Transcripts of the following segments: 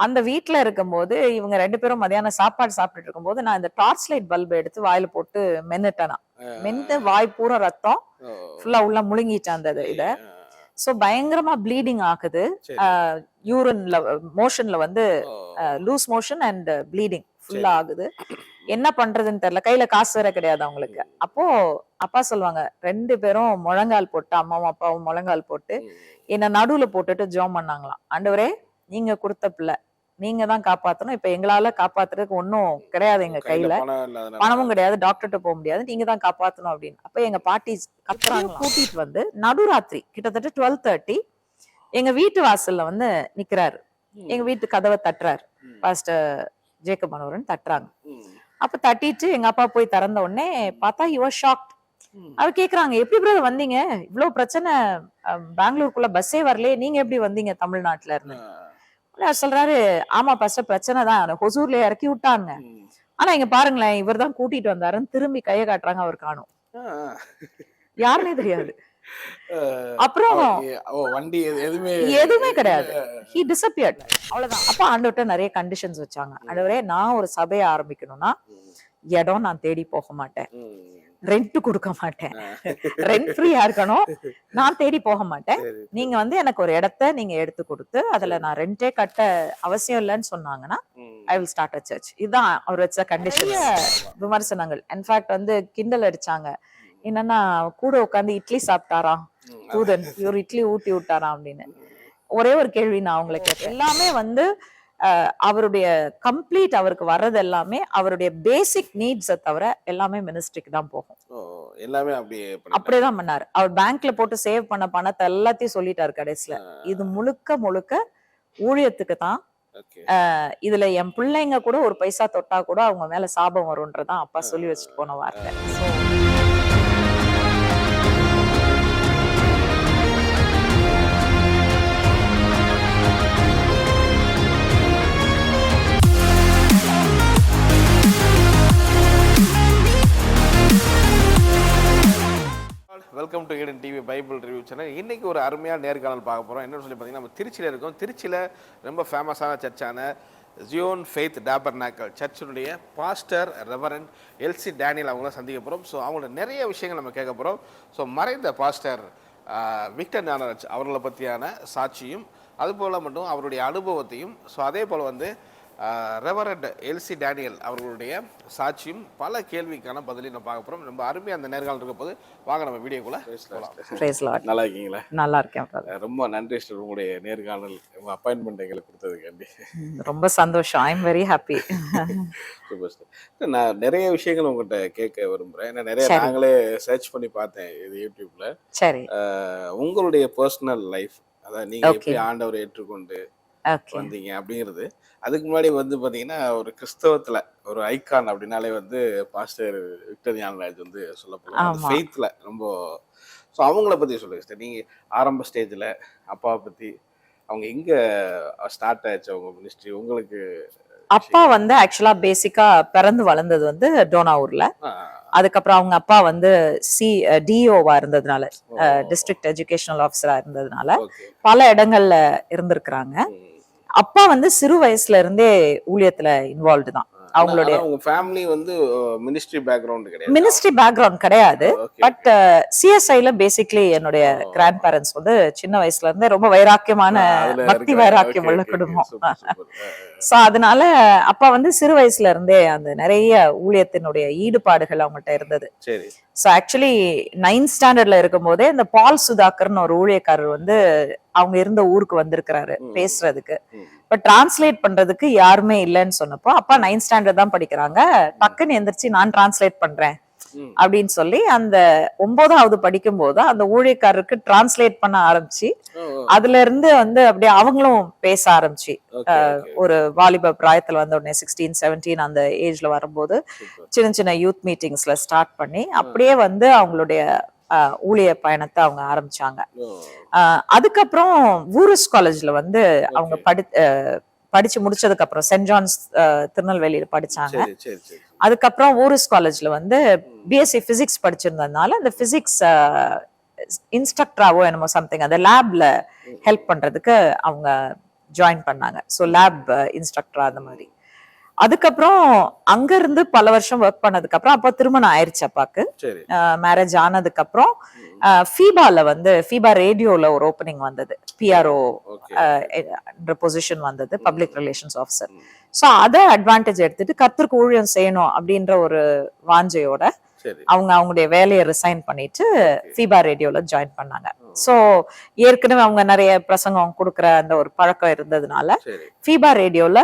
அந்த வீட்டுல இருக்கும்போது இவங்க 2 பேரும் மதியானம் சாப்பாடு சாப்பிட்டுட்டு இருக்கும்போது நான் இந்த டார்ச் லைட் பல்பை எடுத்து வாயில போட்டு மென்னுட்டேனா. மென்று வாய் பூரா ரத்தம் ஃபுல்லா உள்ள முழுங்கிட்டேன் அந்த இத. சோ பயங்கரமா ப்ளீடிங் ஆகுது. யூரின்ல மோஷன்ல வந்து லூஸ் மோஷன் அண்ட் ப்ளீடிங் ஃபுல்லா ஆகுது. என்ன பண்றதுன்னு தெரியல. கையில காசு வேற கிடையாது அவங்களுக்கு. அப்போ அப்பா சொல்லுவாங்க 2 பேரும் முழங்கால் போட்டு, அம்மாவும் அப்பாவும் முழங்கால் போட்டு என்ன நடுவுல போட்டுட்டு ஜெபம் பண்ணாங்களாம். ஆண்டவரே நீங்க கொடுத்த பிள்ளை, நீங்க தான் காப்பாத்தணும். இப்ப எங்களால காப்பாத்துறதுக்கு ஒன்னும் கிடையாது, எங்க கையில பணமும் கிடையாது, டாக்டர்கிட்ட போக முடியாது, நீங்க தான் காப்பாத்தணும் அப்படின்னு. அப்ப எங்க பாட்டி கத்துறாங்க. கூட்டிட்டு வந்து நடுராத்திரி கிட்டத்தட்ட 12:30 எங்க வீட்டு வாசல்ல வந்து நிக்கிறாரு. எங்க வீட்டு கதவை தட்டுறாரு. பாஸ்டர் ஜேக்கப் மனோகரன் தட்டுறாங்க. அப்ப தட்டிட்டு எங்க அப்பா போய் திறந்த உடனே பார்த்தா he was shocked. அவர் கேக்குறாங்க, எப்படி பிரதர் வந்தீங்க, இவ்வளவு பிரச்சனை, பெங்களூருக்குள்ள பஸ்ஸே வரலையே, நீங்க எப்படி வந்தீங்க தமிழ்நாட்டுல இருந்து? சொல்றாரு, ஆமா பாஸ்டர் பிரச்சனை தான், ஹொசூர்ல இறக்கி விட்டாங்க, ஆனா இங்க பாருங்களேன் இவர் தான் கூட்டிட்டு வந்தாருன்னு திரும்பி கையை காட்டுறாங்க. அவர் காணும், யாருன்னே தெரியாது. அப்புறம் வண்டி எதுவுமே கிடையாது, he disappeared. அவ்வளவுதான். அப்ப ஆண்டவர்ட்ட நிறைய கண்டிஷன்ஸ் வச்சாங்க. ஆண்டவரே நான் ஒரு சபையை ஆரம்பிக்கணும்னா இடம் நான் தேடி போக மாட்டேன், ரெண்ட் கொடுக்க மாட்டேன், ரெண்ட் ஃப்ரீயா இருக்கணும், நான் தேடி போக மாட்டேன், நீங்க வந்து எனக்கு ஒரு இடத்த நீங்க எடுத்து கொடுத்து அதுல நான் ரெண்டே கட்ட அவசியம் இல்லைன்னு சொன்னாங்கன்னா I will start a search. இதுதான் அவர் வச்ச கண்டிஷன். விமர்சனங்கள் இன்ஃபேக்ட் வந்து கிண்டல் அடிச்சாங்க. என்னன்னா கூட உட்காந்து இட்லி சாப்பிட்டாராம் தூதன், இவர் இட்லி ஊட்டி விட்டாராம் அப்படின்னு. ஒரே ஒரு கேள்வி நான் அவங்களை கேட்டேன். எல்லாமே வந்து அவருடைய கம்ப்ளீட் அவருக்கு வர்றது எல்லாமே அவருடைய பேசிக் நீட்ஸை தவிர எல்லாமே மினிஸ்ட்ரிக்கு தான் போகும். எல்லாமே அப்படியேதான் பண்ணாரு. அவர் பேங்க்ல போட்டு சேவ் பண்ண பணத்தை எல்லாத்தையும் சொல்லிட்டாரு கடைசியில, இது முழுக்க முழுக்க ஊழியத்துக்கு தான். இதுல என் பிள்ளைங்க கூட ஒரு பைசா தொட்டா கூட அவங்க மேல சாபம் வரும்ன்றதான் அப்பா சொல்லி வச்சுட்டு போன வார்த்தை. Welcome to Eden TV Bible review channel. இன்றைக்கி ஒரு அருமையான நேர்காணல் பார்க்க போகிறோம். என்னென்னு சொல்லி பார்த்தீங்கன்னா, நம்ம திருச்சியில் இருக்கோம். திருச்சியில் ரொம்ப ஃபேமஸான சர்ச்சான ஜியோன் ஃபெய்த் டேபர்நாக்கல் சர்ச்சினுடைய பாஸ்டர் ரெவரண்ட் எல்சி டேனியல் அவங்கள சந்திக்க போகிறோம். ஸோ அவங்களோட நிறைய விஷயங்கள் நம்ம கேட்க போகிறோம். ஸோ மறைந்த பாஸ்டர் விக்டர் ஞானராஜ் அவர்களை பற்றியான சாட்சியும் அதுபோல் மட்டும் அவருடைய அனுபவத்தையும், ஸோ அதே போல் வந்து ரெவரண்ட் எல்சி டேனியல் அவர்களுடைய சாட்சியும் பல கேள்விக்கான பதிலையும் நம்ம பார்க்க போகிறோம். ரொம்ப அருமையாக அந்த நேர்காணல் இருக்க போது வாங்க நம்ம வீடியோக்குள்ள. நல்லா இருக்கீங்களா? நல்லா இருக்கேன். ரொம்ப நன்றி சார், உங்களுடைய நேர்காணல் உங்கள் அப்பாயின்மெண்ட் எங்களுக்கு கொடுத்ததுக்காண்டி ரொம்ப சந்தோஷம். I am very happy. Super sir. நான் நிறைய விஷயங்கள் உங்கள்கிட்ட கேட்க விரும்புகிறேன். ஏன்னா நிறைய நாங்களே சர்ச் பண்ணி பார்த்தேன் இது யூடியூப்ல. சரி, உங்களுடைய பர்சனல் லைஃப், அதாவது நீங்கள் எப்படி ஆண்டவரை ஏற்றுக்கொண்டு வந்தீங்க அப்படிங்கிறது. அதுக்கு முன்னாடி வந்து பார்த்தீங்கன்னா ஒரு கிறிஸ்தவத்தில் ஒரு ஐகான் அப்படின்னாலே வந்து பாஸ்டர் விக்டர் ஞானராஜ் வந்து சொல்லப்படும் ஃபெய்த்தில் ரொம்ப. ஸோ அவங்கள பற்றி சொல்லுங்கள் சார். நீங்கள் ஆரம்ப ஸ்டேஜில் அப்பாவை பற்றி, அவங்க எங்கே ஸ்டார்ட் ஆச்சு அவங்க மினிஸ்ட்ரி உங்களுக்கு? அப்பா வந்து ஆக்சுவலா பேசிக்கா பிறந்து வளர்ந்தது வந்து டோனாவூர்ல. அதுக்கப்புறம் அவங்க அப்பா வந்து டிஓவா இருந்ததுனால, டிஸ்ட்ரிக்ட் எஜுகேஷனல் ஆஃபீஸரா இருந்ததுனால பல இடங்கள்ல இருந்திருக்கிறாங்க. அப்பா வந்து சிறு வயசுல இருந்தே ஊழியத்துல இன்வால்வ்டு தான். அவங்களுடைய ஃபேமிலி வந்து மினிஸ்ட்ரி பேக்ரவுண்ட் கிடையாது. பட் சிஎஸ்ஐல பேசிக்லி என்னுடைய கிராண்ட் பேரண்ட்ஸ் வந்து சின்ன வயசுல இருந்தே ரொம்ப வைராக்கியமான பக்தி வைராக்கியம் உள்ள குடும்பம். சோ அதனால அப்பா வந்து சிறு வயசுல இருந்தே அந்த நிறைய ஊழியத்தினுடைய ஈடுபாடுகள் அவங்கள்ட்ட இருந்தது. சோ ஆக்சுவலி 9th ஸ்டாண்டர்ட்ல இருக்கும் போதே இந்த பால் சுதாகர்னு ஒரு ஊழியக்காரர் வந்து அவங்க இருந்த ஊருக்கு வந்திருக்கிறாரு பேசுறதுக்கு. பட் டிரான்ஸ்லேட் பண்றதுக்கு யாருமே இல்லைன்னு சொன்னப்போ அப்பா 9th ஸ்டாண்டர்ட் தான் படிக்கிறாங்க. டக்குன்னு எந்திரிச்சு நான் டிரான்ஸ்லேட் பண்றேன் அப்படின்னு சொல்லி அந்த 9வது படிக்கும் போது அந்த ஊழியக்காரருக்கு டிரான்ஸ்லேட் பண்ண ஆரம்பிச்சு அதுல இருந்து வந்து அப்படியே அவங்களும் பேச ஆரம்பிச்சு ஒரு வாலிப பிராயத்துல வந்த உடனே 16, 17 அந்த ஏஜ்ல வரும்போது சின்ன சின்ன யூத் மீட்டிங்ஸ்ல ஸ்டார்ட் பண்ணி அப்படியே வந்து அவங்களுடைய ஊழிய பயணத்தை அவங்க ஆரம்பிச்சாங்க. அதுக்கப்புறம் வூரஸ் காலேஜ்ல வந்து அவங்க படிச்சு முடிச்சதுக்கு அப்புறம் சென்ட் ஜான்ஸ் திருநெல்வேலியில படிச்சாங்க. அதுக்கப்புறம் வூரஸ் காலேஜ்ல வந்து பிஎஸ்சி பிசிக்ஸ் படிச்சிருந்ததுனால அந்த பிசிக்ஸ் இன்ஸ்ட்ரக்டராவோ என்னமோ சம்திங் அந்த லேப்ல ஹெல்ப் பண்றதுக்கு அவங்க ஜாயின் பண்ணாங்க. ஸோ லேப் இன்ஸ்ட்ரக்டரா அந்த மாதிரி. அதுக்கப்புறம் அங்க இருந்து பல வருஷம் ஒர்க் பண்ணதுக்கு அப்புறம் அப்பா திருமணம் ஆயிருச்சு அப்பாக்கு. சரி. மேரேஜ் ஆனதுக்கு அப்புறம் ஃபீபால வந்து ஃபீபா ரேடியோல ஒரு ஓப்பனிங் வந்தது. பிஆர்ஓ பொசிஷன் வந்தது, பப்ளிக் ரிலேஷன்ஸ் ஆஃபீஸர். ஸோ அதை அட்வான்டேஜ் எடுத்துட்டு கர்த்தருக்கு ஊழியம் செய்யணும் அப்படின்ற ஒரு வாஞ்சையோட சரி. அவங்களுடைய வேலையை ரிசைன் பண்ணிட்டு ஃபீபா ரேடியோல ஜாயின் பண்ணாங்க. ஸோ ஏற்கனவே அவங்க நிறைய பிரசங்கம் கொடுக்குற அந்த ஒரு பழக்கம் இருந்ததுனால சரி. ஃபீபா ரேடியோல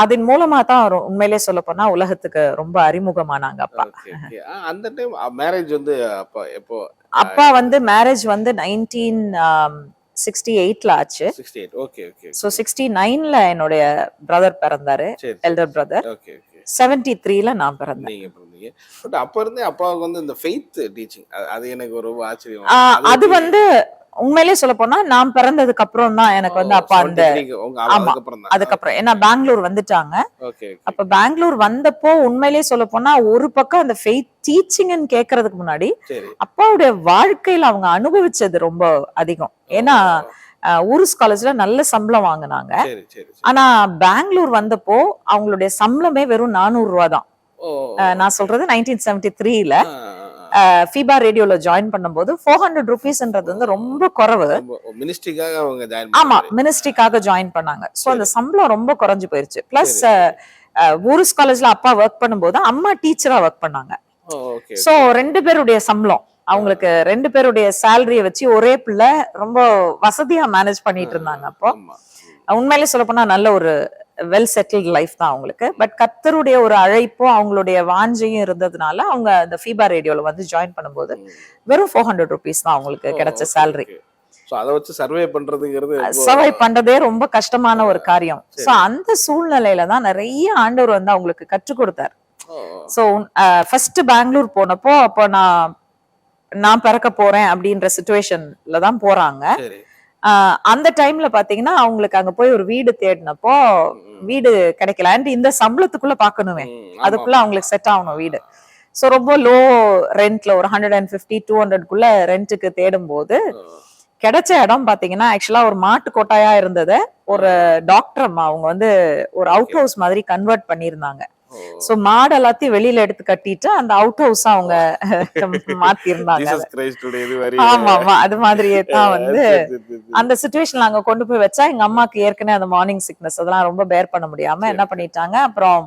அதன் மூலமா தான் உண்மையிலே சொல்ல போனா உலகத்துக்கு ரொம்ப அறிமுகமானாங்க அப்பா. Okay, okay. அந்த டைம் மேரேஜ் வந்து அப்ப எப்போ? அப்பா வந்து மேரேஜ் வந்து 1968ல ஆச்சு. 68. Okay, okay. ஸோ 69ல என்னுடைய பிரதர் பிறந்தாரு, சரி. Elder brother. Okay, okay. 73ல நான் பிறந்தேன். நீங்க பிறந்தீங்க. பட் அப்ப இருந்தே அப்பாவுக்கு வந்து இந்த ஃபெய்த் டீச்சிங் அது எனக்கு ரொம்ப ஆச்சரியம். அது வந்து உண்மையிலே சொல்ல போனா நான் பிறந்ததுக்கு அப்புறம் தான் எனக்கு வந்து அப்பா அந்த ஆமா அதுக்கப்புறம் ஏன்னா பெங்களூர் வந்துட்டாங்க. அப்ப பெங்களூர் வந்தப்போ உண்மையிலே சொல்ல போனா ஒரு பக்கம் அந்த ஃபெய்த் டீச்சிங்னு கேக்குறதுக்கு முன்னாடி அப்பாவுடைய வாழ்க்கையில அவங்க அனுபவிச்சது ரொம்ப அதிகம். ஏன்னா ஊருஸ் காலேஜ்ல நல்ல சம்பளம் வாங்கினாங்க. ஆனா பெங்களூர் வந்தப்போ அவங்களுடைய சம்பளமே வெறும் 400 ரூபா தான். நான் சொல்றது 1973ல ஃபீபா ரேடியோல ஜாயின் பண்ணும்போது 400 ரூபீஸ்ன்றது வந்து ரொம்ப குறைவு. மினிஸ்ட்ரிக்காக அவங்க ஜாயின் ஆமா மினிஸ்ட்ரிக்காக ஜாயின் பண்ணாங்க. சோ அந்த சம்பளம் ரொம்ப குறைஞ்சு போயிருச்சு. பிளஸ் ஊருஸ் காலேஜ்ல அப்பா ஒர்க் பண்ணும்போது அம்மா டீச்சரா ஒர்க் பண்ணாங்க. சோ 2 பேருடைய சம்பளம் அவங்களுக்கு 2 பேருடைய சேலரியை வச்சு ஒரே பிள்ளை ரொம்ப வசதியா மேனேஜ் பண்ணிட்டு இருந்தாங்க. அப்போ உண்மையிலே சொல்ல போனா நல்ல ஒரு வெல் செட்டில்டு லைஃப் தான் அவங்களுக்கு. பட் கர்த்தருடைய ஒரு அழைப்பும் அவங்களுடைய வாஞ்சையும் இருந்ததுனால அவங்க அந்த ஃபீபா ரேடியோல வந்து ஜாயின் பண்ணும்போது வெறும் 400 ரூபீஸ் தான் அவங்களுக்கு கிடைச்ச சேலரி. அதை வச்சு சர்வே பண்றதே ரொம்ப கஷ்டமான ஒரு காரியம். சோ அந்த சூழ்நிலையில தான் நிறைய ஆண்டவர் வந்து அவங்களுக்கு கற்றுக் கொடுத்தார். சோ ஃபர்ஸ்ட் பெங்களூர் போனப்போ அப்போ நான் பிறக்க போறேன் அப்படின்ற சிச்சுவேஷன்ல தான் போறாங்க. அந்த டைம்ல பாத்தீங்கன்னா அவங்களுக்கு அங்க போய் ஒரு வீடு தேடினப்போ வீடு கிடைக்கல. அண்ட் இந்த சம்பளத்துக்குள்ள பாக்கணுமே, அதுக்குள்ள அவங்களுக்கு செட் ஆகணும் வீடு. சோ ரொம்ப லோ ரெண்ட்ல ஒரு 150-200க்குள்ள ரெண்ட்டுக்கு தேடும் போது கிடைச்ச இடம் பாத்தீங்கன்னா ஆக்சுவலா ஒரு மாட்டு கொட்டாயா இருந்தது. ஒரு டாக்டர் அம்மா அவங்க வந்து ஒரு அவுட் ஹவுஸ் மாதிரி கன்வெர்ட் பண்ணிருந்தாங்க. சோ மாடு எல்லாத்தையும் வெளியில எடுத்து கட்டிட்டு அந்த அவுட் ஹவுஸ் அவங்க மாத்தி இருந்தாங்க. ஆமா ஆமா அது மாதிரியே தான் வந்து அந்த சிச்சுவேஷன்ல அங்க கொண்டு போய் வச்சா எங்க அம்மாக்கு ஏற்கனவே அந்த மார்னிங் சிக்னஸ் அதெல்லாம் ரொம்ப பேர் பண்ண முடியாம என்ன பண்ணிட்டாங்க. அப்புறம்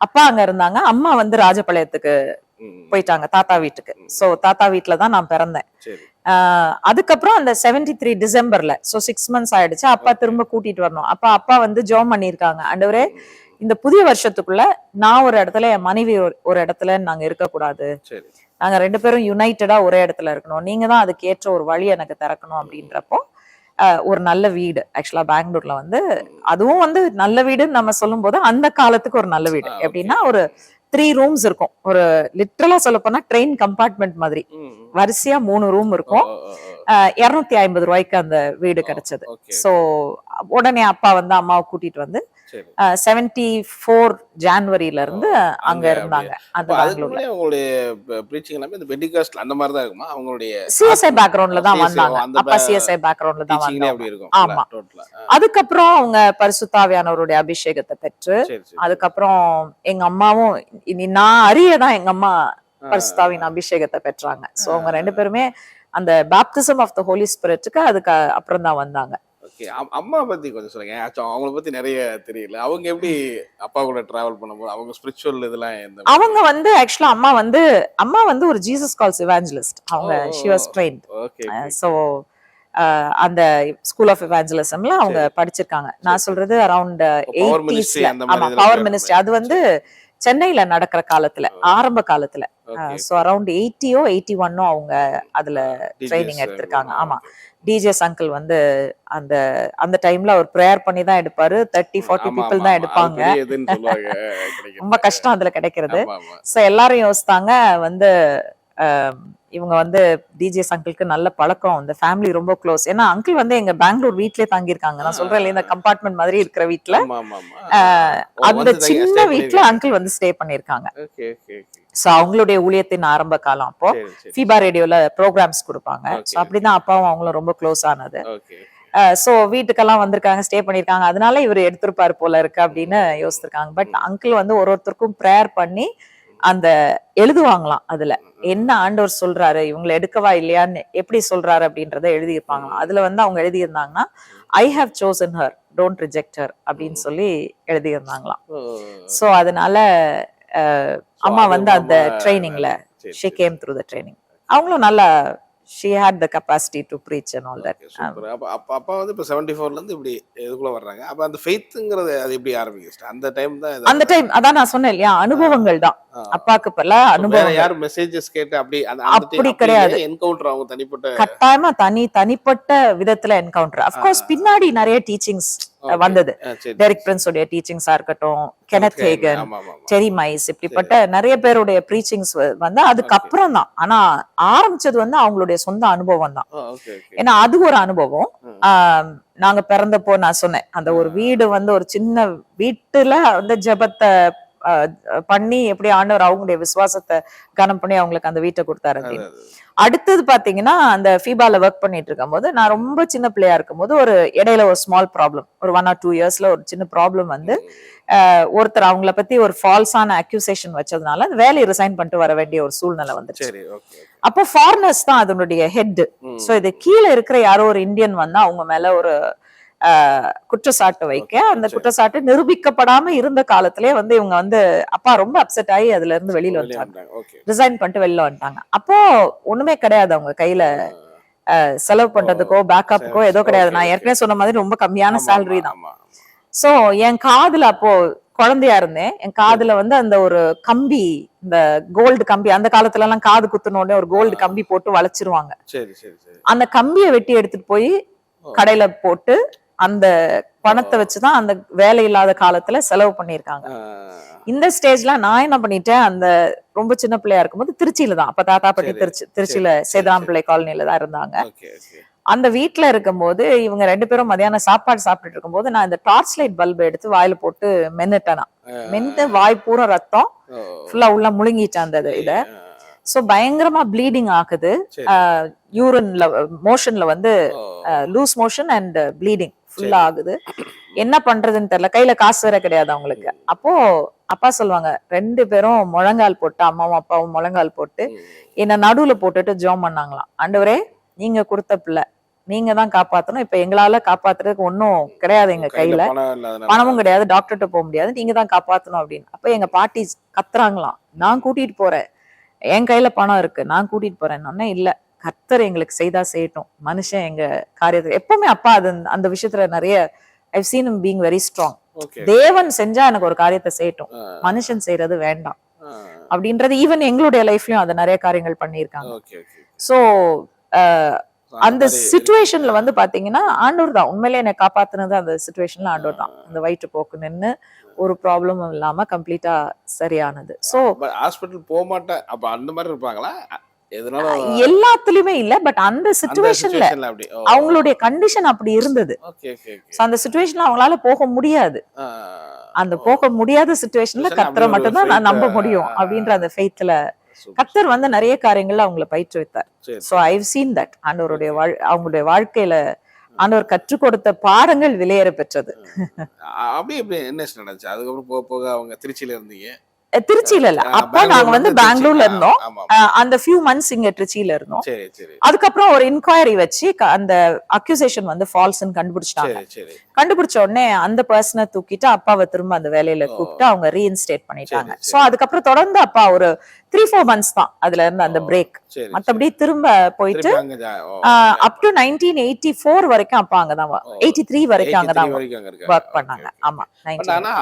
அப்பா அங்க இருந்தாங்க, அம்மா வந்து ராஜபாளையத்துக்கு போயிட்டாங்க தாத்தா வீட்டுக்கு. சோ தாத்தா வீட்டுல தான் நான் பிறந்தேன். அதுக்கப்புறம் அந்த 73 டிசம்பர்ல சோ 6 months ஆயிடுச்சு. அப்பா திரும்ப கூட்டிட்டு வரணும். அப்பா வந்து ஜெபம் பண்ணிருக்காங்க, ஆண்டவரே இந்த புதிய வருஷத்துக்குள்ள நான் ஒரு இடத்துல என் மனைவி ஒரு இடத்துல நாங்க இருக்க கூடாது, நாங்க 2 பேரும் யுனைட்டடா ஒரே இடத்துல இருக்கணும், நீங்க தான் அதுக்கு ஏற்ற ஒரு வழி எனக்கு திறக்கணும் அப்படின்றப்போ ஒரு நல்ல வீடு ஆக்சுவலா பெங்களூர்ல வந்து அதுவும் வந்து நல்ல வீடுன்னு நம்ம சொல்லும் போது அந்த காலத்துக்கு ஒரு நல்ல வீடு எப்படின்னா ஒரு 3 rooms இருக்கும். ஒரு லிட்டரலா சொல்ல போனா ட்ரெயின் கம்பார்ட்மெண்ட் மாதிரி வரிசையா 3 ரூம் இருக்கும். 250 ரூபாய்க்கு அந்த வீடு கிடைச்சது. சோ உடனே அப்பா வந்து அம்மாவை கூட்டிட்டு வந்து 74 ஜனவரில இருந்து அங்க இருந்தாங்க. அந்த பெங்களூர்ல சிஎஸ்ஐ பேக்ரவுண்ட்ல தான் வந்தாங்க. அப்பா சிஎஸ்ஐ பேக்ரவுண்ட்ல தான் வந்தாங்க. ஆமா அதுக்கப்புறம் அவங்க பரிசுத்த ஆவியானவருடைய அபிஷேகத்தை பெற்று அதுக்கப்புறம் எங்க அம்மாவும் நான் அறியதான் எங்க அம்மா பரிசுத்தாவின் அபிஷேகத்தை பெற்றாங்க. சோ அவங்க 2 பேருமே அந்த பேப்டிசம் ஆஃப் த ஹோலி ஸ்பிரிட்டுக்கு அதுக்கு அப்புறம் தான் வந்தாங்க. அம்மா பத்தி கொஞ்சம் சொல்லுங்க. அவங்கள பத்தி நிறைய தெரியல. அவங்க எப்படி அப்பா கூட டிராவல் பண்ணும்போது அவங்க ஸ்பிரிச்சுவல் இதெல்லாம் அவங்க வந்து ஆக்சுவலா அம்மா வந்து ஒரு ஜீசஸ் கால்ஸ் இவாஞ்சலிஸ்ட். அவங்க she was trained. சோ அந்த ஸ்கூல் ஆஃப் இவாஞ்சலிசம்ல அவங்க படிச்சிருக்காங்க. நான் சொல்றது அரௌண்ட் 80sல ஆமா பவர் மினிஸ்ட்ரி. அது வந்து சென்னையில நடக்கிற காலத்துல ஆரம்ப காலத்துல சோ அரௌண்ட் 80 81 அவங்க அதுல ட்ரைனிங் எடுத்திருக்காங்க. ஆமா டிஜேஸ் அங்கிள் வந்து அந்த டைம்ல அவர் ப்ரேயர் பண்ணி தான் எடுப்பாரு. 30-40 பீப்புள் தான் எடுப்பாங்க. ரொம்ப கஷ்டம் அதுல கிடைக்கிறது. சோ எல்லாரும் யோசித்தாங்க வந்து இவங்க வந்து டிஜேஸ் அங்கிளுக்கு நல்ல பழக்கம், இந்த ஃபேமிலி ரொம்ப க்ளோஸ். ஏன்னா அங்கிள் வந்து எங்க பெங்களூர் வீட்லயே தங்கியிருக்காங்க. நான் சொல்றேன் இந்த கம்பார்ட்மெண்ட் மாதிரி இருக்கிற வீட்டுல அந்த சின்ன வீட்டுல அங்கிள் வந்து ஸ்டே பண்ணிருக்காங்க. சோ அவங்களுடைய ஊழியத்தின் ஆரம்ப காலம் அப்போ ஃபீபா ரேடியோல ப்ரோக்ராம்ஸ் கொடுப்பாங்க. சோ அப்படிதான் அப்பாவும் அவங்களும் ரொம்ப க்ளோஸ் ஆனது. சோ வீட்டுக்கெல்லாம் வந்திருக்காங்க, ஸ்டே பண்ணிருக்காங்க, அதனால இவர் எடுத்திருப்பாரு போல இருக்கு அப்படின்னு யோசிச்சிருக்காங்க. பட் அங்கிள் வந்து ஒருத்தருக்கும் ப்ரேயர் பண்ணி அந்த எழுதுவாங்களாம். அதுல என்ன ஆண்டவர் சொல்றாரு, இவங்களை எடுக்கவா இல்லையான்னு எப்படி சொல்றாரு அப்படின்றத எழுதியிருப்பாங்களாம். அதுல வந்து அவங்க எழுதியிருந்தாங்கன்னா, I have chosen her, don't reject her அப்படின்னு சொல்லி எழுதியிருந்தாங்களாம். சோ அதனால அம்மா வந்து அந்த ட்ரைனிங்ல she came through the training. அவங்களும் நல்லா she had the capacity to preach and all that. அப்பா வந்து இப்போ 74ல இருந்து இப்படி இதுக்குள்ள வர்றாங்க. அப்ப அந்த ஃபெய்த்ங்கிறது அது எப்படி ஆரம்பிக்குது? அந்த டைம் தான் அந்த டைம் அதான் நான் சொன்னேன் இல்லையா, அனுபவங்கள் தான். அப்பாக்கு பல அனுபவம். யார் மெசேஜஸ் கேட்டு அப்படி அப்படி கிடையாது. என்கவுண்டர் அவங்க தனிப்பட்ட கட்டாயமா தனிப்பட்ட விதத்துல என்கவுண்டர். அஃப்கோர்ஸ் பின்னாடி நிறைய டீச்சிங்ஸ் வந்தது. டெரிக் பிரின்ஸ் உடைய டீச்சிங்ஸா இருக்கட்டும், கெனத் ஹேகன், டெரி மைஸ், இப்படிப்பட்ட நிறைய பேருடைய ப்ரீச்சிங்ஸ் வந்து அதுக்கப்புறம் தான். ஆனா ஆரம்பிச்சது வந்து அவங்களுடைய சொந்த அனுபவம் தான். ஏன்னா அது ஒரு அனுபவம். நாங்க பிறந்தப்போ நான் சொன்னேன், அந்த ஒரு வீடு வந்து ஒரு சின்ன வீட்டுல வந்து ஜெபத்தை பண்ணி எப்படி ஆண்டவர் அவங்களுடைய விசுவாசத்தை கனம் பண்ணி அவங்களுக்கு அந்த வீட்டை கொடுத்தாரு அப்படின்னு. அடுத்தது பாத்தீங்கன்னா, அந்த ஃபீபால ஒர்க் பண்ணிட்டு இருக்கும் போது, நான் ரொம்ப சின்ன பிள்ளையா இருக்கும் போது ஒரு இடையில ஒரு ஸ்மால் ப்ராப்ளம், ஒரு 1 or 2 yearsல ஒரு சின்ன ப்ராப்ளம் வந்து ஒருத்தர் அவங்கள பத்தி ஒரு ஃபால்ஸான அக்யூசேஷன் வச்சதுனால அந்த வேலையை ரிசைன் பண்ணிட்டு வர வேண்டிய ஒரு சூழ்நிலை வந்துச்சு. அப்போ ஃபாரினர்ஸ் தான் அதனுடைய ஹெட். சோ இது கீழே இருக்கிற யாரோ ஒரு இந்தியன் வந்து அவங்க மேல ஒரு குற்றச்சாட்டு வைக்க, அந்த குற்றச்சாட்டு நிரூபிக்கப்படாம இருந்த காலத்திலே வந்து இவங்க வந்து அப்பா ரொம்ப அப்செட் ஆகி அதுல இருந்து வெளியில வந்துட்டாங்க, ரிசைன் பண்ணிட்டு வெளியில வந்துட்டாங்க. அப்போ ஒண்ணுமே கிடையாது அவங்க கையில, செலவு பண்றதுக்கோ பேக்கப்புக்கோ ஏதோ கிடையாது. நான் ஏற்கனவே சொன்ன மாதிரி ரொம்ப கம்மியான சேலரி தான். சோ என் காதுல அப்போ குழந்தையா இருந்தேன், என் காதுல வந்து அந்த ஒரு கம்பி, இந்த கோல்டு கம்பி, அந்த காலத்துல எல்லாம் காது குத்துன உடனே ஒரு கோல்டு கம்பி போட்டு வளைச்சிருவாங்க. அந்த கம்பியை வெட்டி எடுத்துட்டு போய் கடையில போட்டு அந்த பணத்தை வச்சுதான் அந்த வேலை இல்லாத காலத்துல செலவு பண்ணிருக்காங்க. இந்த ஸ்டேஜ்ல நான் என்ன பண்ணிட்டேன், அந்த ரொம்ப சின்ன பிள்ளையா இருக்கும்போது திருச்சியில தான், அப்ப தாத்தா பாட்டி திருச்சியில சேதாம்பிள்ளை காலனில தான் இருந்தாங்க. அந்த வீட்டுல இருக்கும்போது இவங்க 2 பேரும் மதியானம் சாப்பாடு சாப்பிட்டுட்டு இருக்கும்போது நான் இந்த டார்ச் லைட் பல்பை எடுத்து வாயில போட்டு மென்னுட்டேனா, மென்னு வாய் பூரா ரத்தம் ஃபுல்லா உள்ள முழுங்கிட்டேன் அந்த இத. சோ பயங்கரமா ப்ளீடிங் ஆகுது, யூரின்ல மோஷன்ல வந்து லூஸ் மோஷன் அண்ட் ப்ளீடிங் ஃபுல்லா ஆகுது. என்ன பண்றதுன்னு தெரியல, கையில காசு வேற கிடையாது அவங்களுக்கு. அப்போ அப்பா சொல்லுவாங்க, 2 பேரும் முழங்கால் போட்டு, அம்மாவும் அப்பாவும் முழங்கால் போட்டு என்ன நடுவுல போட்டுட்டு ஜெபம் பண்ணாங்களாம். ஆண்டவரே நீங்க கொடுத்த பிள்ளை, நீங்க தான் காப்பாத்தணும், இப்ப எங்களால காப்பாத்துறதுக்கு ஒன்னும் கிடையாது, எங்க கையில பணமும் கிடையாது, டாக்டர்கிட்ட போக முடியாது, நீங்க தான் காப்பாத்தணும் அப்படின்னு. அப்ப எங்க பாட்டி கத்துறாங்களாம், நான் கூட்டிட்டு போறேன், என் கையில பணம் இருக்கு, நான் கூட்டிட்டு போறேன்னு. இல்ல, கர்த்தர் எங்களுக்கு செய்தா செய்யட்டும், மனுஷன் எங்க காரியத்தை. எப்பவுமே அப்பா அது அந்த விஷயத்துல நிறைய I've seen him being very strong. தேவன் செஞ்சா எனக்கு ஒரு காரியத்தை செய்யட்டும், மனுஷன் செய்யறது வேண்டாம் அப்படின்றது. ஈவன் எங்களுடைய லைஃப்லயும் அது நிறைய காரியங்கள் பண்ணியிருக்காங்க. சோ அந்த சிச்சுவேஷன்ல வந்து பாத்தீங்கன்னா ஆண்டவர் தான் உண்மையிலே என்னை காப்பாத்துனது. அந்த சிச்சுவேஷன்ல ஆண்டவர் தான். அந்த வயிற்று போக்கு நின்னு ஒரு ப்ராப்ளமும் இல்லாம கம்ப்ளீட்டா சரியானது. சோ ஹாஸ்பிடல் போக மாட்டேன் அப்ப அந்த மாதிரி இருப்பாங்களா? எல்லாத்துலயுமே இல்ல, பட் அந்த சிச்சுவேஷன்ல அவங்களுடைய கண்டிஷன் அப்படி இருந்தது. அந்த சிச்சுவேஷன்ல அவங்களால போக முடியாது. அந்த போக முடியாத சிச்சுவேஷன்ல கர்த்தரை மட்டும் தான் நான் நம்ப முடியும் அப்படின்ற அந்த ஃபெய்த்ல கர்த்தர் வந்து நிறைய காரியங்கள்ல அவங்களை பயிற்றுவித்தார். So I've seen that. ஆண்டவருடைய அவங்களுடைய வாழ்க்கையில ஆண்டவர் கற்றுக் கொடுத்த பாடங்கள் விலையேற பெற்றது. அப்படி என்ன நடந்துச்சு? அதுக்கப்புறம் போக போக அவங்க திருச்சியில இருந்தீங்க. திருச்சியில இல்ல, அப்போ நாங்க வந்து பெங்களூர்ல இருந்தோம். அந்த ஃபியூ மந்த்ஸ் இங்க திருச்சியில இருந்தோம். அதுக்கப்புறம் ஒரு இன்கொயரி வச்சு அந்த அக்யூசேஷன் வந்து ஃபால்ஸ்ன்னு கண்டுபிடிச்சிட்டாங்க. கண்டுபிடிச்ச உடனே அந்த பர்சனை தூக்கிட்டு அப்பாவை திரும்ப அந்த வேலையில கூப்பிட்டு அவங்க ரீஇன்ஸ்டேட் பண்ணிட்டாங்க. சோ அதுக்கப்புறம் தொடர்ந்து அப்பா ஒரு 3-4 months தான் அதுல இருந்து அந்த பிரேக். மத்தபடி திரும்ப போயிட்டு அப் டு 1984 வரைக்கும் அப்பா அங்கதான், 83 வரைக்கும் அங்கதான் ஒர்க் பண்ணாங்க. ஆமா,